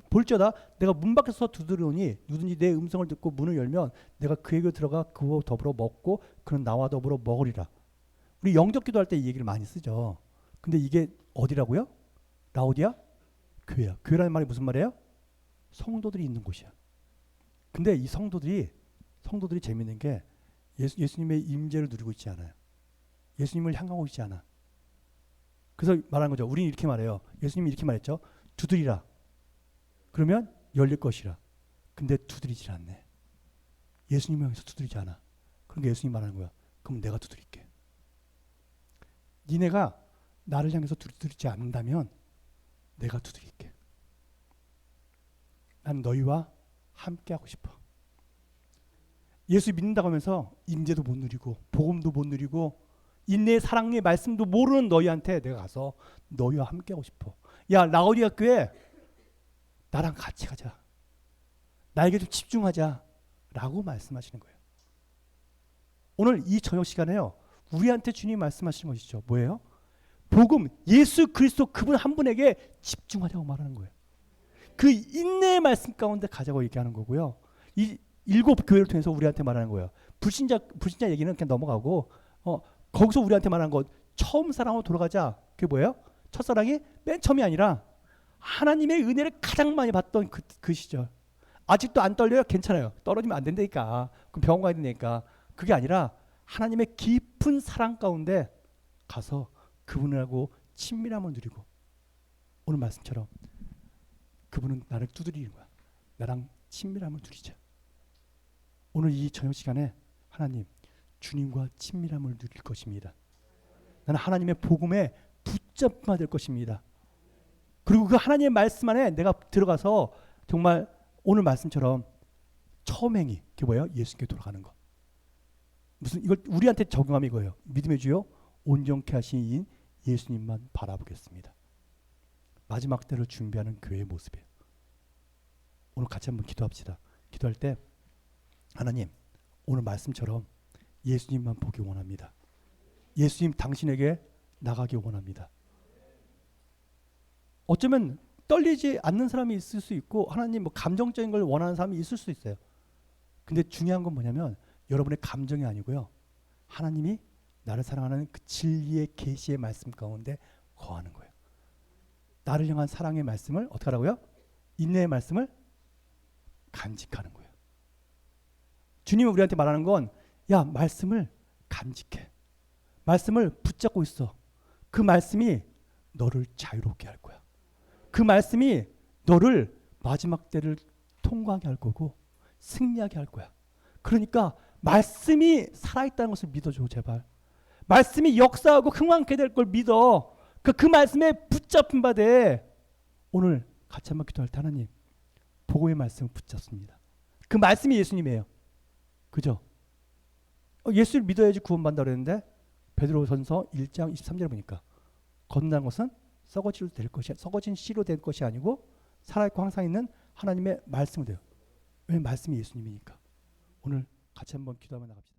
볼지어다 내가 문 밖에서 두드리오니 누든지 내 음성을 듣고 문을 열면 내가 그에게 들어가 그와 더불어 먹고 그는 나와 더불어 먹으리라. 우리 영접 기도할 때 이 얘기를 많이 쓰죠. 근데 이게 어디라고요? 라오디아? 교회야. 교회라는 말이 무슨 말이에요? 성도들이 있는 곳이야. 근데 이 성도들이 재밌는 게 예수님의 임재를 누리고 있지 않아요. 예수님을 향하고 있지 않아. 그래서 말하는 거죠. 우리는 이렇게 말해요. 예수님이 이렇게 말했죠. 두드리라. 그러면 열릴 것이라. 근데 두드리질 않네. 예수님을 향해서 두드리지 않아. 그러니까 예수님이 말하는 거야. 그럼 내가 두드릴게. 니네가 나를 향해서 두드리지 않는다면 내가 두드릴게. 난 너희와 함께하고 싶어. 예수 믿는다고 하면서 임재도 못 누리고 복음도 못 누리고 인내의 사랑의 말씀도 모르는 너희한테 내가 가서 너희와 함께하고 싶어. 야 라오디아 교회 나랑 같이 가자. 나에게 좀 집중하자 라고 말씀하시는 거예요. 오늘 이 저녁 시간에요. 우리한테 주님 말씀하시는 것이죠. 뭐예요? 복음 예수 그리스도 그분 한 분에게 집중하자고 말하는 거예요. 그 인내의 말씀 가운데 가자고 얘기하는 거고요. 이 7교회를 통해서 우리한테 말하는 거예요. 불신자 얘기는 그냥 넘어가고 거기서 우리한테 말하는 것 처음 사랑으로 돌아가자. 그게 뭐예요? 첫사랑이 맨 처음이 아니라 하나님의 은혜를 가장 많이 받던 그 시절. 아직도 안 떨려요? 괜찮아요. 떨어지면 안 된다니까. 그럼 병원 가야 된다니까. 그게 아니라 하나님의 깊은 사랑 가운데 가서 그분하고 친밀함을 누리고 오늘 말씀처럼 그분은 나를 두드리는 거야. 나랑 친밀함을 누리자. 오늘 이 저녁 시간에 하나님 주님과 친밀함을 누릴 것입니다. 나는 하나님의 복음에 붙잡아 될 것입니다. 그리고 그 하나님의 말씀 안에 내가 들어가서 정말 오늘 말씀처럼 처음 행위 그게 뭐예요? 예수님께 돌아가는 것. 무슨 이걸 우리한테 적용하면 이거예요. 믿음의 주요 온전케 하신 이인 예수님만 바라보겠습니다. 마지막 때를 준비하는 교회의 모습이에요. 오늘 같이 한번 기도합시다. 기도할 때 하나님 오늘 말씀처럼 예수님만 보기 원합니다. 예수님 당신에게 나가기 원합니다. 어쩌면 떨리지 않는 사람이 있을 수 있고 하나님 뭐 감정적인 걸 원하는 사람이 있을 수 있어요. 근데 중요한 건 뭐냐면 여러분의 감정이 아니고요. 하나님이 나를 사랑하는 그 진리의 계시의 말씀 가운데 거하는 거예요. 나를 향한 사랑의 말씀을 어떻게 하라고요? 인내의 말씀을 간직하는 거예요. 주님은 우리한테 말하는 건 야 말씀을 간직해. 말씀을 붙잡고 있어. 그 말씀이 너를 자유롭게 할 거야. 그 말씀이 너를 마지막 때를 통과하게 할 거고 승리하게 할 거야. 그러니까 말씀이 살아있다는 것을 믿어줘 제발. 말씀이 역사하고 흥왕케 될 걸 믿어. 그 말씀에 붙잡힌 바 돼. 오늘 같이 한번 기도할 때 하나님 복음의 말씀을 붙잡습니다. 그 말씀이 예수님이에요. 그죠? 예수를 믿어야지 구원받는다 그랬는데 베드로전서 1장 23절에 보니까 거듭난 것은 썩어진 씨로 된 것이 아니고 살아있고 항상 있는 하나님의 말씀을 돼요. 왜 말씀이 예수님이니까. 오늘 같이 한번 기도하며 나갑시다.